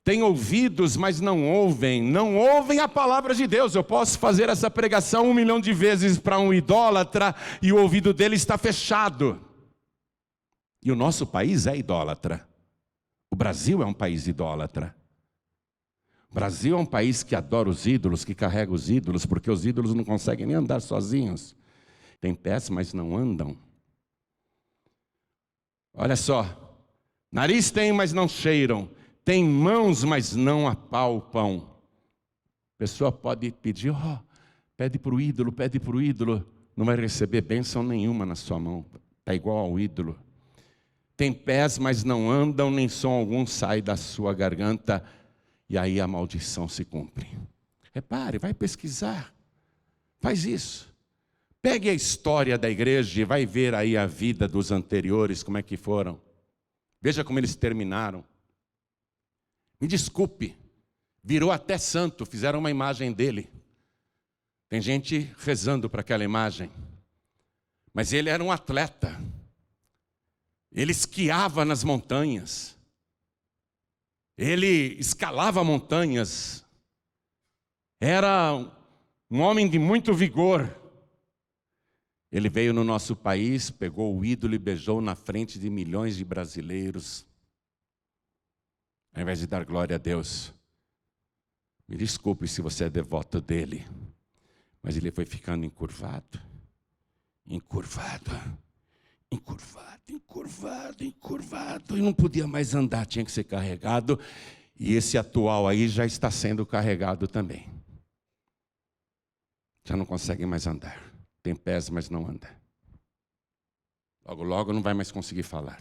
A: Tem ouvidos, mas não ouvem a palavra de Deus. Eu posso fazer essa pregação 1 milhão de vezes para um idólatra e o ouvido dele está fechado. E o nosso país é idólatra. O Brasil é um país idólatra. O Brasil é um país que adora os ídolos, que carrega os ídolos, porque os ídolos não conseguem nem andar sozinhos. Tem pés, mas não andam. Olha só, nariz tem, mas não cheiram. Tem mãos, mas não apalpam. A pessoa pode pedir, pede para o ídolo, não vai receber bênção nenhuma na sua mão. Está igual ao ídolo. Tem pés, mas não andam, nem som algum sai da sua garganta. E aí a maldição se cumpre. Repare, vai pesquisar. Faz isso. Pegue a história da igreja e vai ver aí a vida dos anteriores, como é que foram. Veja como eles terminaram. Me desculpe, virou até santo, fizeram uma imagem dele. Tem gente rezando para aquela imagem. Mas ele era um atleta. Ele esquiava nas montanhas. Ele escalava montanhas. Era um homem de muito vigor. Ele veio no nosso país, pegou o ídolo e beijou na frente de milhões de brasileiros. Ao invés de dar glória a Deus. Me desculpe se você é devoto dele. Mas ele foi ficando encurvado. E não podia mais andar, tinha que ser carregado. E esse atual aí já está sendo carregado também. Já não consegue mais andar. Tem pés, mas não anda. Logo, logo não vai mais conseguir falar.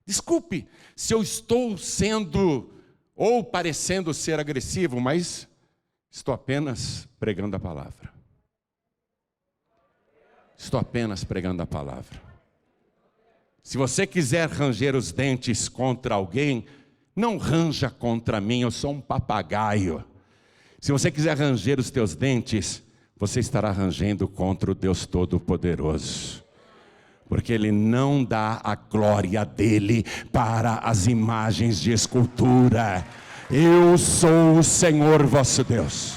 A: Desculpe se eu estou sendo ou parecendo ser agressivo, mas estou apenas pregando a palavra. Estou apenas pregando a palavra. Se você quiser ranger os dentes contra alguém, não ranja contra mim, eu sou um papagaio. Se você quiser ranger os teus dentes, você estará rangendo contra o Deus Todo-Poderoso. Porque Ele não dá a glória dEle para as imagens de escultura. Eu sou o Senhor vosso Deus.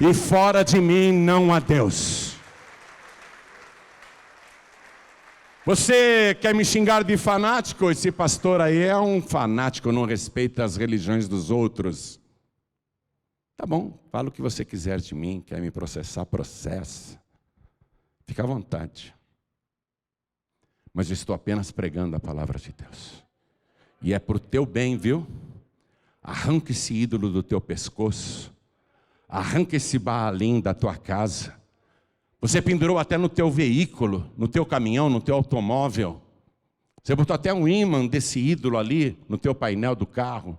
A: E fora de mim não há Deus. Você quer me xingar de fanático? Esse pastor aí é um fanático, não respeita as religiões dos outros. Tá bom, fala o que você quiser de mim, quer me processar, processa. Fica à vontade. Mas eu estou apenas pregando a palavra de Deus. E é para o teu bem, viu? Arranca esse ídolo do teu pescoço. Arranca esse Baalim da tua casa. Você pendurou até no teu veículo, no teu caminhão, no teu automóvel. Você botou até um ímã desse ídolo ali no teu painel do carro.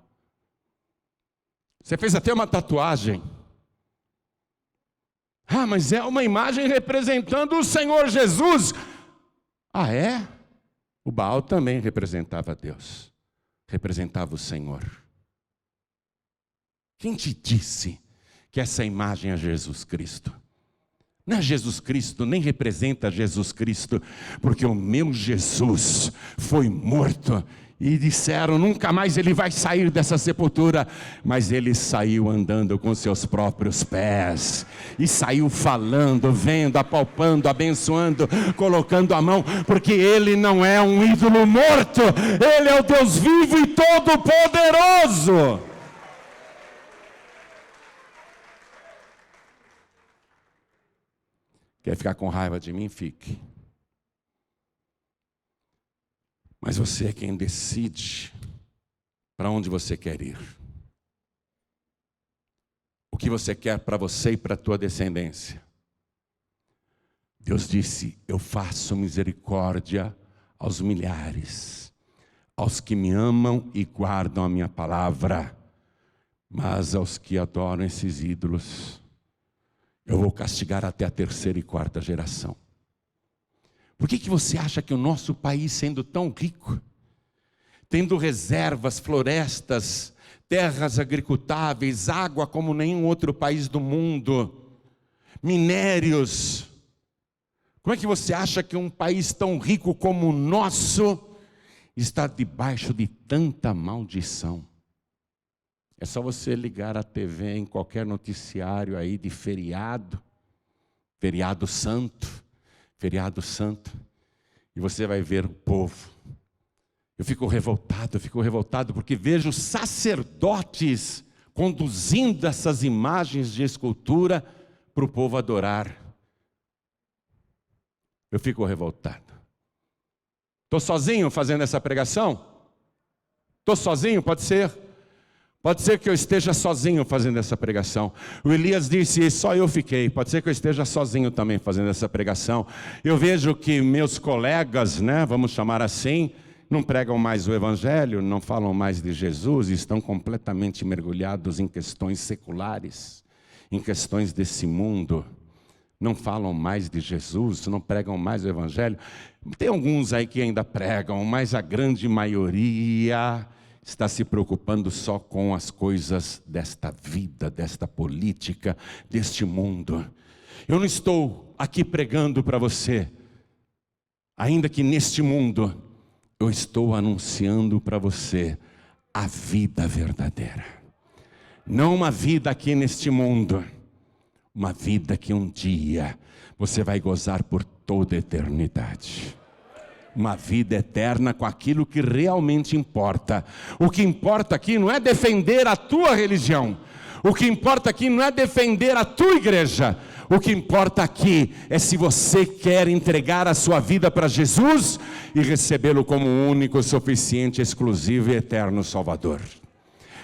A: Você fez até uma tatuagem. Mas é uma imagem representando o Senhor Jesus. Ah, é? O Baal também representava Deus, representava o Senhor. Quem te disse que essa imagem é Jesus Cristo? Não é Jesus Cristo, nem representa Jesus Cristo, porque o meu Jesus foi morto. E disseram, nunca mais ele vai sair dessa sepultura. Mas ele saiu andando com seus próprios pés. E saiu falando, vendo, apalpando, abençoando, colocando a mão. Porque ele não é um ídolo morto. Ele é o Deus vivo e todo-poderoso. Quer ficar com raiva de mim? Fique. Mas você é quem decide para onde você quer ir. O que você quer para você e para a tua descendência. Deus disse, eu faço misericórdia aos milhares, aos que me amam e guardam a minha palavra, mas aos que adoram esses ídolos, eu vou castigar até a 3ª e 4ª geração. Por que você acha que o nosso país, sendo tão rico, tendo reservas, florestas, terras agricultáveis, água como nenhum outro país do mundo, minérios, como é que você acha que um país tão rico como o nosso está debaixo de tanta maldição? É só você ligar a TV em qualquer noticiário aí de feriado santo, e você vai ver o povo. Eu fico revoltado porque vejo sacerdotes conduzindo essas imagens de escultura para o povo adorar. Eu fico revoltado. Estou sozinho fazendo essa pregação? Estou sozinho? Pode ser que eu esteja sozinho fazendo essa pregação. O Elias disse, só eu fiquei. Pode ser que eu esteja sozinho também fazendo essa pregação. Eu vejo que meus colegas, vamos chamar assim, não pregam mais o Evangelho, não falam mais de Jesus, estão completamente mergulhados em questões seculares, em questões desse mundo. Não falam mais de Jesus, não pregam mais o Evangelho. Tem alguns aí que ainda pregam, mas a grande maioria está se preocupando só com as coisas desta vida, desta política, deste mundo. Eu não estou aqui pregando para você, ainda que neste mundo, eu estou anunciando para você a vida verdadeira. Não uma vida aqui neste mundo, uma vida que um dia você vai gozar por toda a eternidade. Uma vida eterna com aquilo que realmente importa. O que importa aqui não é defender a tua religião. O que importa aqui não é defender a tua igreja. O que importa aqui é se você quer entregar a sua vida para Jesus e recebê-lo como único, suficiente, exclusivo e eterno Salvador.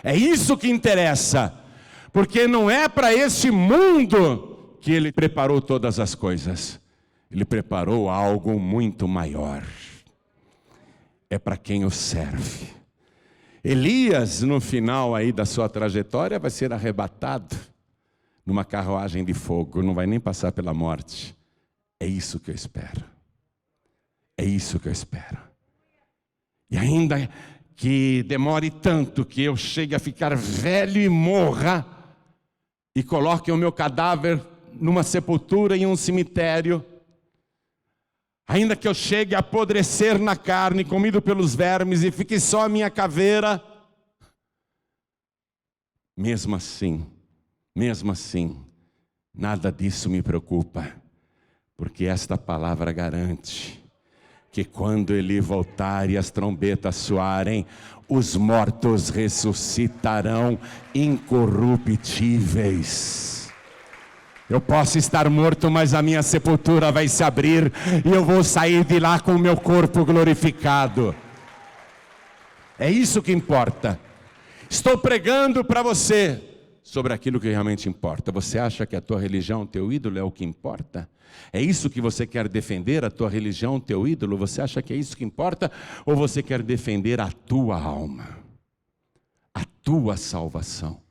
A: É isso que interessa. Porque não é para este mundo que Ele preparou todas as coisas. Ele preparou algo muito maior. É para quem o serve. Elias, no final aí da sua trajetória, vai ser arrebatado numa carruagem de fogo, não vai nem passar pela morte. É isso que eu espero. É isso que eu espero. E ainda que demore tanto, que eu chegue a ficar velho e morra, e coloque o meu cadáver numa sepultura em um cemitério, ainda que eu chegue a apodrecer na carne, comido pelos vermes, e fique só a minha caveira, mesmo assim, nada disso me preocupa, porque esta palavra garante que quando Ele voltar e as trombetas soarem, os mortos ressuscitarão incorruptíveis. Eu posso estar morto, mas a minha sepultura vai se abrir e eu vou sair de lá com o meu corpo glorificado. É isso que importa. Estou pregando para você sobre aquilo que realmente importa. Você acha que a tua religião, teu ídolo é o que importa? É isso que você quer defender, a tua religião, teu ídolo? Você acha que é isso que importa? Ou você quer defender a tua alma, a tua salvação?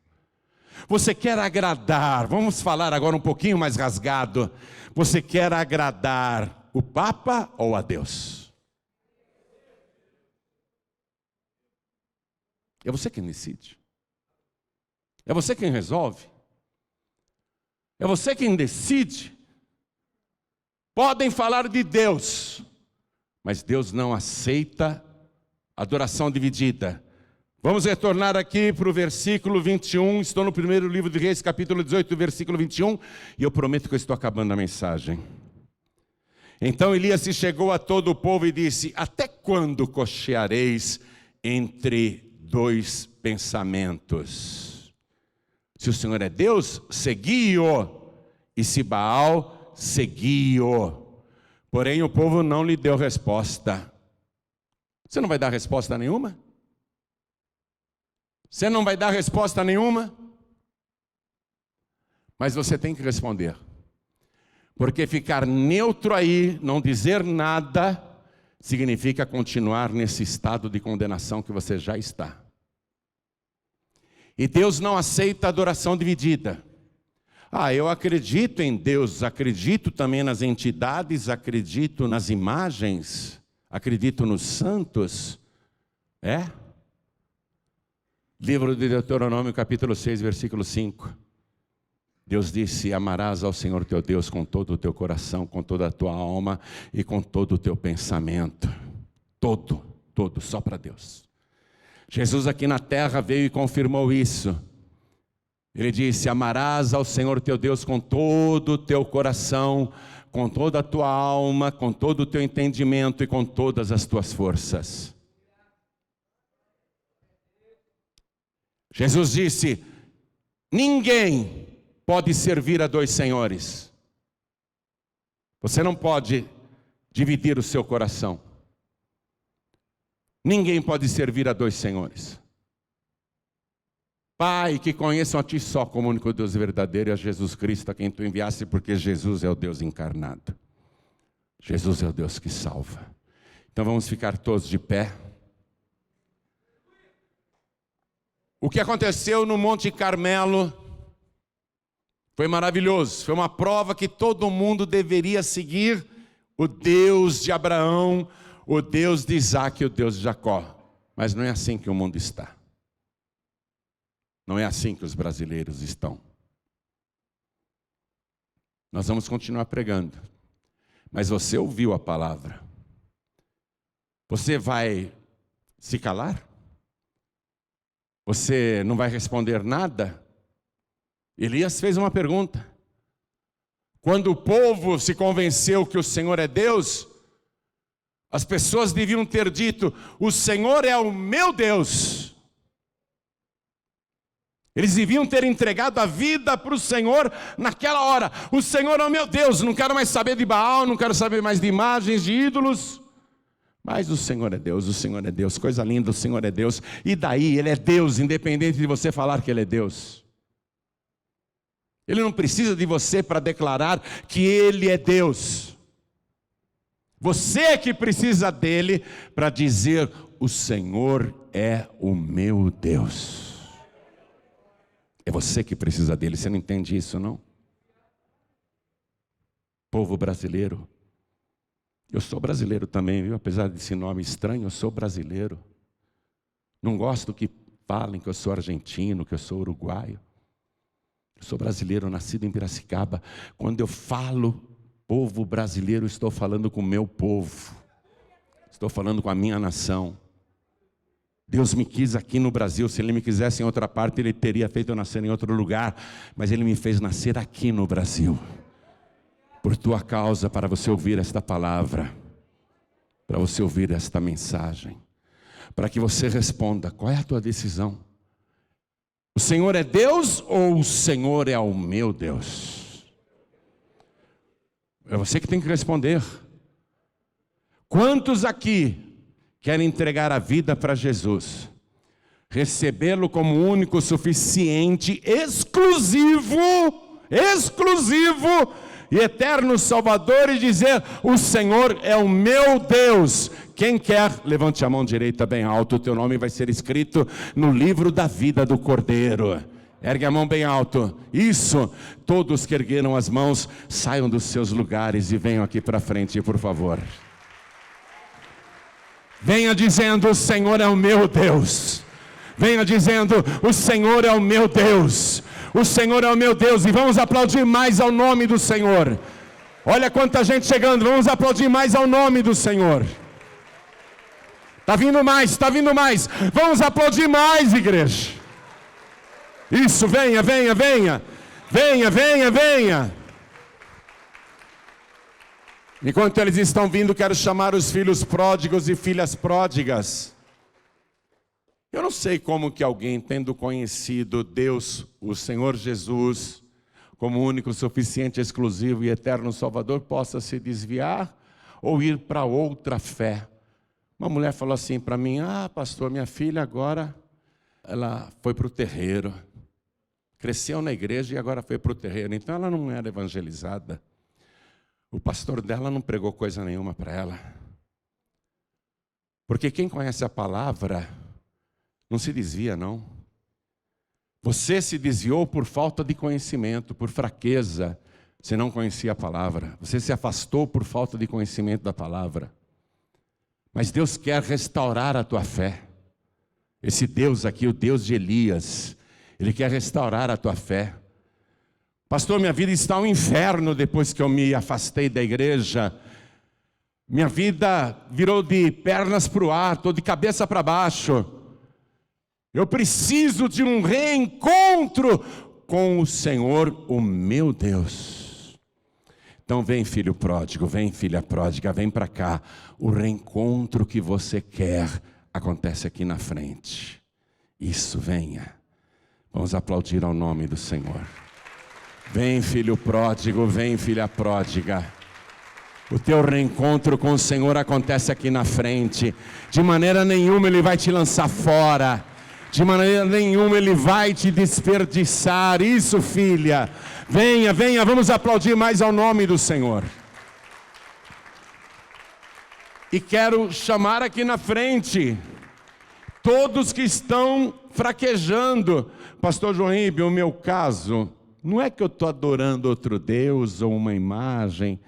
A: Você quer agradar, vamos falar agora um pouquinho mais rasgado. Você quer agradar o Papa ou a Deus? É você quem decide. É você quem resolve. É você quem decide. Podem falar de Deus, mas Deus não aceita adoração dividida. Vamos retornar aqui para o versículo 21. Estou no primeiro livro de Reis, capítulo 18, versículo 21. E eu prometo que eu estou acabando a mensagem. Então Elias se chegou a todo o povo e disse: até quando cocheareis entre dois pensamentos? Se o Senhor é Deus, segui-o. E se Baal, segui-o. Porém o povo não lhe deu resposta. Você não vai dar resposta nenhuma? Você não vai dar resposta nenhuma? Mas você tem que responder. Porque ficar neutro aí, não dizer nada, significa continuar nesse estado de condenação que você já está. E Deus não aceita adoração dividida. Eu acredito em Deus, acredito também nas entidades, acredito nas imagens, acredito nos santos. Livro de Deuteronômio, capítulo 6, versículo 5. Deus disse: amarás ao Senhor teu Deus com todo o teu coração, com toda a tua alma e com todo o teu pensamento. Todo, só para Deus. Jesus aqui na terra veio e confirmou isso. Ele disse: amarás ao Senhor teu Deus com todo o teu coração, com toda a tua alma, com todo o teu entendimento e com todas as tuas forças. Jesus disse: ninguém pode servir a dois senhores. Você não pode dividir o seu coração. Ninguém pode servir a dois senhores. Pai, que conheçam a Ti só como único Deus verdadeiro e a Jesus Cristo a quem Tu enviaste, porque Jesus é o Deus encarnado. Jesus é o Deus que salva. Então vamos ficar todos de pé. O que aconteceu no Monte Carmelo foi maravilhoso. Foi uma prova que todo mundo deveria seguir o Deus de Abraão, o Deus de Isaac e o Deus de Jacó. Mas não é assim que o mundo está. Não é assim que os brasileiros estão. Nós vamos continuar pregando. Mas você ouviu a palavra. Você vai se calar? Você não vai responder nada? Elias fez uma pergunta. Quando o povo se convenceu que o Senhor é Deus, as pessoas deviam ter dito: o Senhor é o meu Deus. Eles deviam ter entregado a vida para o Senhor naquela hora. O Senhor é o meu Deus, não quero mais saber de Baal, não quero saber mais de imagens, de ídolos. Mas o Senhor é Deus, coisa linda, o Senhor é Deus. E daí, Ele é Deus, independente de você falar que Ele é Deus. Ele não precisa de você para declarar que Ele é Deus. Você é que precisa dEle para dizer: o Senhor é o meu Deus. É você que precisa dEle, você não entende isso, não? Povo brasileiro. Eu sou brasileiro também, viu? Apesar desse nome estranho, eu sou brasileiro. Não gosto que falem que eu sou argentino, que eu sou uruguaio. Eu sou brasileiro, nascido em Piracicaba. Quando eu falo povo brasileiro, estou falando com o meu povo. Estou falando com a minha nação. Deus me quis aqui no Brasil. Se Ele me quisesse em outra parte, Ele teria feito eu nascer em outro lugar. Mas Ele me fez nascer aqui no Brasil. Por tua causa, para você ouvir esta palavra, para você ouvir esta mensagem, para que você responda: qual é a tua decisão? O Senhor é Deus ou o Senhor é o meu Deus? É você que tem que responder. Quantos aqui querem entregar a vida para Jesus, recebê-lo como único, suficiente, exclusivo e eterno Salvador, e dizer: o Senhor é o meu Deus? Quem quer, levante a mão direita bem alto, o teu nome vai ser escrito no livro da vida do Cordeiro. Ergue a mão bem alto. Isso. Todos que ergueram as mãos, saiam dos seus lugares e venham aqui para frente, por favor. Venha dizendo: o Senhor é o meu Deus. Venha dizendo: o Senhor é o meu Deus. O Senhor é o meu Deus. E vamos aplaudir mais ao nome do Senhor. Olha quanta gente chegando. Vamos aplaudir mais ao nome do Senhor. Está vindo mais, está vindo mais. Vamos aplaudir mais, igreja. Isso, venha, venha, venha. Venha, venha, venha. Enquanto eles estão vindo, quero chamar os filhos pródigos e filhas pródigas. Eu não sei como que alguém, tendo conhecido Deus, o Senhor Jesus, como único, suficiente, exclusivo e eterno Salvador, possa se desviar ou ir para outra fé. Uma mulher falou assim para mim: pastor, minha filha agora, ela foi para o terreiro. Cresceu na igreja e agora foi para o terreiro. Então ela não era evangelizada. O pastor dela não pregou coisa nenhuma para ela. Porque quem conhece a palavra não se desvia, não. Você se desviou por falta de conhecimento, por fraqueza. Você não conhecia a palavra. Você se afastou por falta de conhecimento da palavra. Mas Deus quer restaurar a tua fé. Esse Deus aqui, o Deus de Elias, Ele quer restaurar a tua fé. Pastor, minha vida está um inferno depois que eu me afastei da igreja. Minha vida virou de pernas para o ar, estou de cabeça para baixo. Eu preciso de um reencontro com o Senhor, o meu Deus. Então vem, filho pródigo, vem, filha pródiga, vem para cá. O reencontro que você quer acontece aqui na frente. Isso, venha. Vamos aplaudir ao nome do Senhor. Vem, filho pródigo, vem, filha pródiga. O teu reencontro com o Senhor acontece aqui na frente. De maneira nenhuma Ele vai te lançar fora. De maneira nenhuma Ele vai te desperdiçar. Isso, filha. Venha, venha, vamos aplaudir mais ao nome do Senhor. E quero chamar aqui na frente todos que estão fraquejando. Pastor João Ribe, o meu caso, não é que eu estou adorando outro Deus ou uma imagem,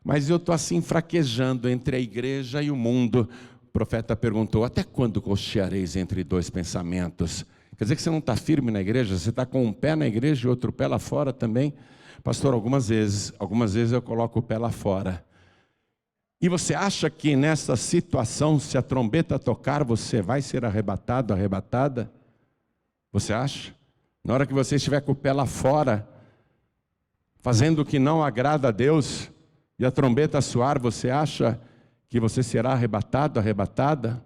A: mas eu estou assim fraquejando entre a igreja e o mundo. O profeta perguntou: até quando cocheareis entre dois pensamentos? Quer dizer que você não está firme na igreja? Você está com um pé na igreja e outro pé lá fora também? Pastor, algumas vezes eu coloco o pé lá fora. E você acha que nessa situação, se a trombeta tocar, você vai ser arrebatado, arrebatada? Você acha? Na hora que você estiver com o pé lá fora, fazendo o que não agrada a Deus, e a trombeta soar, você acha que você será arrebatado, arrebatada?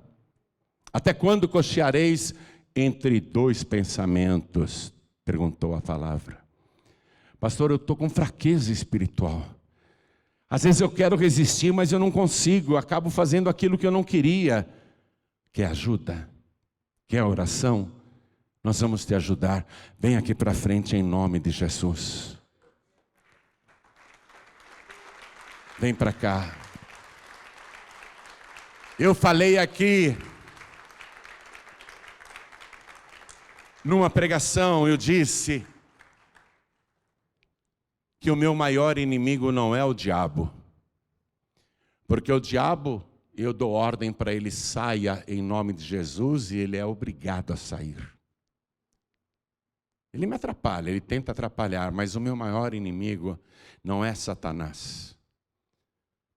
A: Até quando cocheareis entre dois pensamentos? Perguntou a palavra. Pastor, eu estou com fraqueza espiritual. Às vezes eu quero resistir, mas eu não consigo. Eu acabo fazendo aquilo que eu não queria. Quer ajuda? Quer oração? Nós vamos te ajudar. Vem aqui para frente em nome de Jesus. Vem para cá. Eu falei aqui numa pregação, eu disse que o meu maior inimigo não é o diabo. Porque o diabo, eu dou ordem para ele saia em nome de Jesus e ele é obrigado a sair. Ele me atrapalha, ele tenta atrapalhar, mas o meu maior inimigo não é Satanás.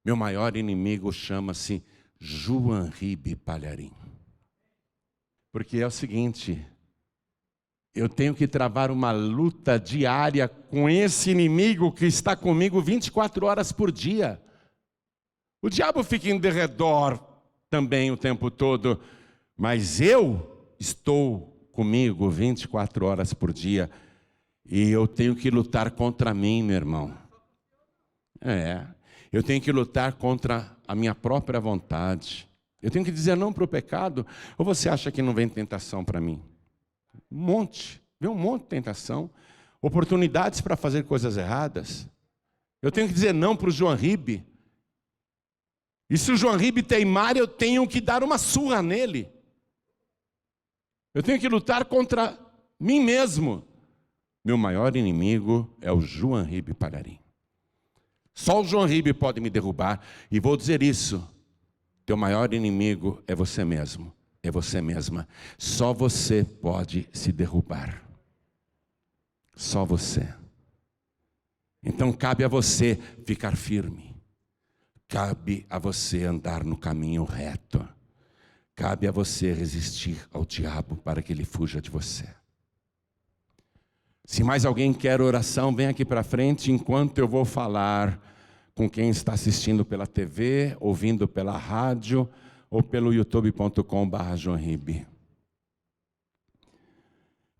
A: Meu maior inimigo chama-se João Ribe Palharim. Porque é o seguinte, eu tenho que travar uma luta diária com esse inimigo que está comigo 24 horas por dia. O diabo fica em derredor também o tempo todo, mas eu estou comigo 24 horas por dia e eu tenho que lutar contra mim, meu irmão. Eu tenho que lutar contra a minha própria vontade. Eu tenho que dizer não para o pecado. Ou você acha que não vem tentação para mim? Vem um monte de tentação, oportunidades para fazer coisas erradas. Eu tenho que dizer não para o João Ribe. E se o João Ribe teimar, eu tenho que dar uma surra nele. Eu tenho que lutar contra mim mesmo. Meu maior inimigo é o João Ribe Palharim. Só o João Ribe pode me derrubar. E vou dizer isso: teu maior inimigo é você mesmo. é você mesma. Só você pode se derrubar. Só você. Então cabe a você ficar firme. Cabe a você andar no caminho reto. Cabe a você resistir ao diabo para que ele fuja de você. Se mais alguém quer oração, vem aqui para frente enquanto eu vou falar com quem está assistindo pela TV, ouvindo pela rádio ou pelo youtube.com/joãoribe.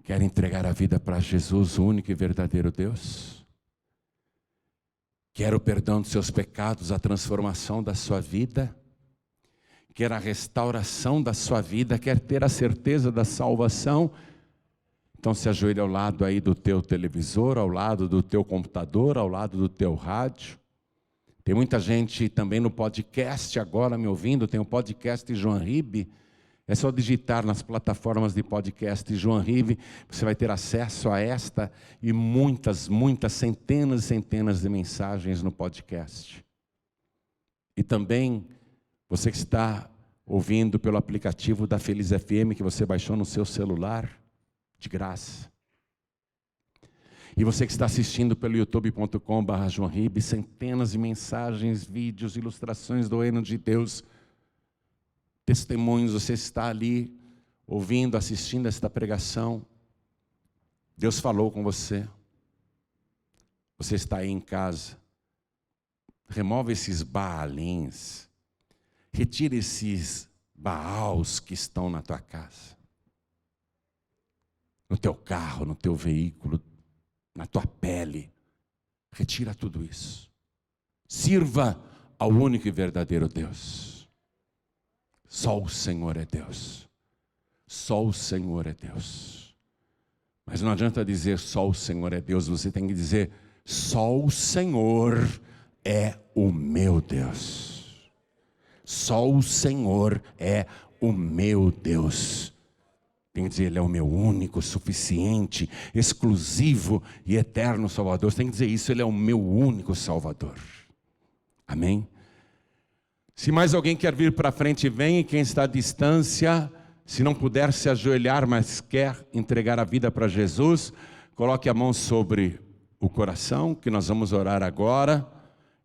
A: Quer entregar a vida para Jesus, o único e verdadeiro Deus? Quer o perdão dos seus pecados, a transformação da sua vida? Quer a restauração da sua vida? Quer ter a certeza da salvação? Então se ajoelhe ao lado aí do teu televisor, ao lado do teu computador, ao lado do teu rádio. Tem muita gente também no podcast agora me ouvindo, tem o podcast Joãoribe. É só digitar nas plataformas de podcast Joãoribe, você vai ter acesso a esta e muitas, centenas e centenas de mensagens no podcast. E também você que está ouvindo pelo aplicativo da Feliz FM, que você baixou no seu celular, de graça. E você que está assistindo pelo youtube.com/joãoribe, centenas de mensagens, vídeos, ilustrações do reino de Deus, testemunhos, você está ali ouvindo, assistindo esta pregação. Deus falou com você. Você está aí em casa. Remove esses baalins. Retire esses baals que estão na tua casa. No teu carro, no teu veículo, na tua pele. Retira tudo isso. Sirva ao único e verdadeiro Deus. Só o Senhor é Deus. Só o Senhor é Deus. Mas não adianta dizer só o Senhor é Deus. Você tem que dizer só o Senhor é o meu Deus. Só o Senhor é o meu Deus. Tem que dizer, Ele é o meu único, suficiente, exclusivo e eterno Salvador. Você tem que dizer isso, Ele é o meu único Salvador. Amém? Se mais alguém quer vir para frente, vem. E quem está à distância, se não puder se ajoelhar, mas quer entregar a vida para Jesus, coloque a mão sobre o coração, que nós vamos orar agora.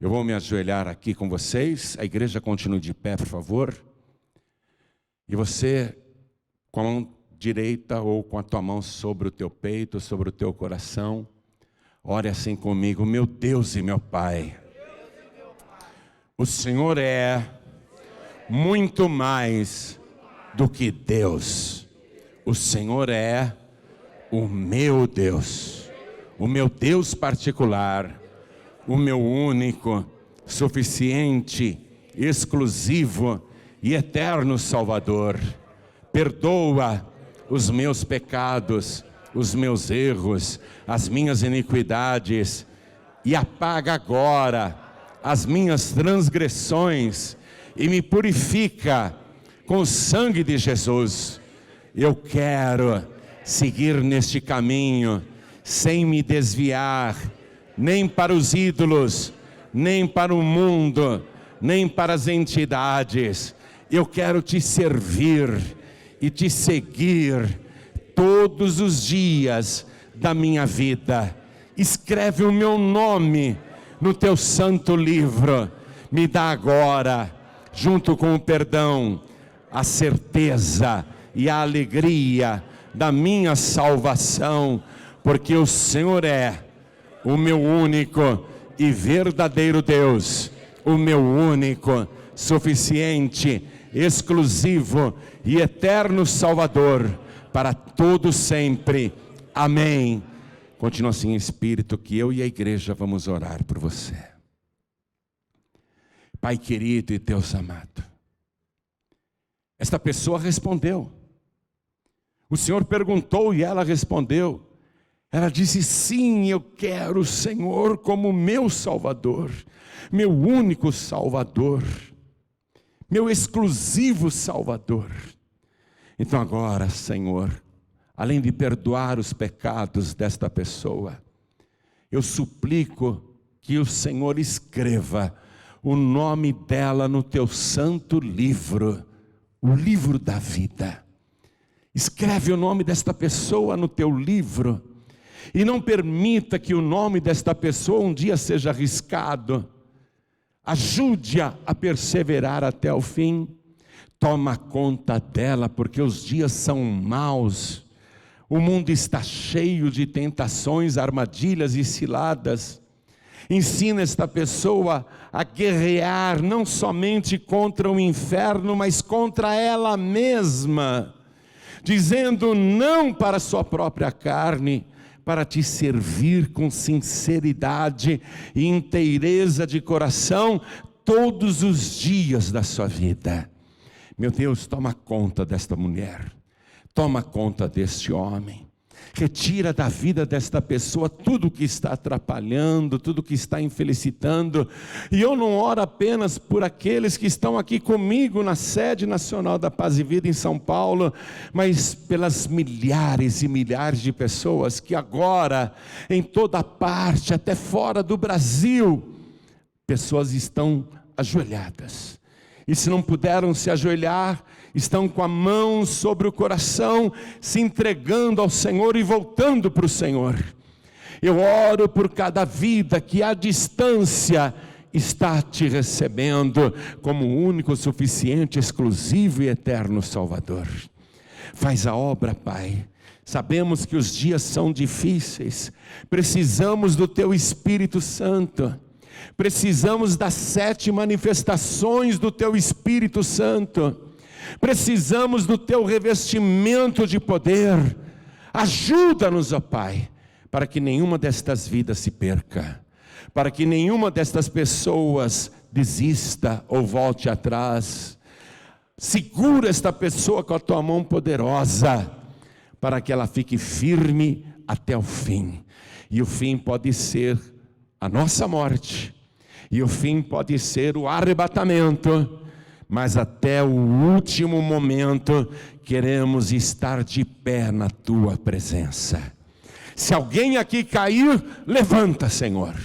A: Eu vou me ajoelhar aqui com vocês. A igreja continue de pé, por favor. E você, com a mão direita ou com a tua mão sobre o teu peito, sobre o teu coração, ore assim comigo. Meu Deus e meu Pai, o Senhor é muito mais do que Deus. O Senhor é o meu Deus particular, o meu único, suficiente, exclusivo e eterno Salvador. Perdoa os meus pecados, os meus erros, as minhas iniquidades, e apaga agora as minhas transgressões, e me purifica com o sangue de Jesus. Eu quero seguir neste caminho, sem me desviar, nem para os ídolos, nem para o mundo, nem para as entidades. Eu quero te servir e te seguir todos os dias da minha vida. Escreve o meu nome no teu santo livro. Me dá agora, junto com o perdão, a certeza e a alegria da minha salvação, porque o Senhor é o meu único e verdadeiro Deus, o meu único, suficiente, exclusivo e eterno Salvador, para todo sempre. Amém. Continua assim em espírito, que eu e a igreja vamos orar por você. Pai querido e Deus amado, esta pessoa respondeu. O Senhor perguntou e ela respondeu. Ela disse, sim, eu quero o Senhor como meu Salvador, meu único Salvador, meu exclusivo Salvador. Então agora, Senhor, além de perdoar os pecados desta pessoa, eu suplico que o Senhor escreva o nome dela no teu santo livro, o livro da vida. Escreve o nome desta pessoa no teu livro, e não permita que o nome desta pessoa um dia seja arriscado. Ajude-a a perseverar até o fim. Toma conta dela, porque os dias são maus. O mundo está cheio de tentações, armadilhas e ciladas. Ensina esta pessoa a guerrear não somente contra o inferno, mas contra ela mesma, dizendo não para a sua própria carne, para te servir com sinceridade e inteireza de coração todos os dias da sua vida. Meu Deus, toma conta desta mulher, toma conta deste homem. Retira da vida desta pessoa tudo que está atrapalhando, tudo que está infelicitando. E eu não oro apenas por aqueles que estão aqui comigo na sede nacional da Paz e Vida em São Paulo, mas pelas milhares e milhares de pessoas que agora, em toda parte, até fora do Brasil, pessoas estão ajoelhadas. E se não puderam se ajoelhar, estão com a mão sobre o coração, se entregando ao Senhor e voltando para o Senhor. Eu oro por cada vida que à distância está te recebendo como o único, suficiente, exclusivo e eterno Salvador. Faz a obra, Pai. Sabemos que os dias são difíceis, precisamos do Teu Espírito Santo. Precisamos das 7 manifestações do Teu Espírito Santo. Precisamos do Teu revestimento de poder. Ajuda-nos, ó Pai, para que nenhuma destas vidas se perca, para que nenhuma destas pessoas desista ou volte atrás. Segura esta pessoa com a Tua mão poderosa, para que ela fique firme até o fim. E o fim pode ser a nossa morte, e o fim pode ser o arrebatamento, mas até o último momento queremos estar de pé na Tua presença. Se alguém aqui cair, levanta, Senhor.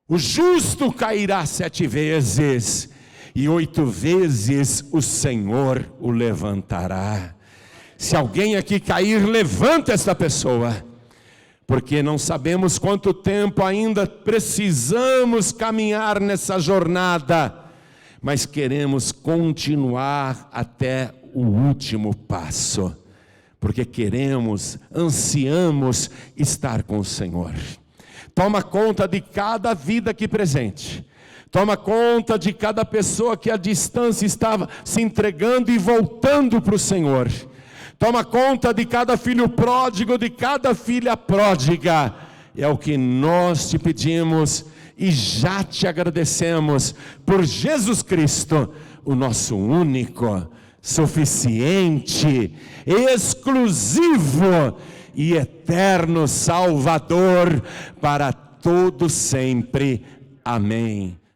A: O justo cairá 7 vezes, e 8 vezes o Senhor o levantará. Se alguém aqui cair, levanta esta pessoa, porque não sabemos quanto tempo ainda precisamos caminhar nessa jornada, mas queremos continuar até o último passo, porque queremos, ansiamos estar com o Senhor. Toma conta de cada vida aqui presente, toma conta de cada pessoa que à distância estava se entregando e voltando para o Senhor. Toma conta de cada filho pródigo, de cada filha pródiga. É o que nós te pedimos e já te agradecemos por Jesus Cristo, o nosso único, suficiente, exclusivo e eterno Salvador para todo sempre. Amém.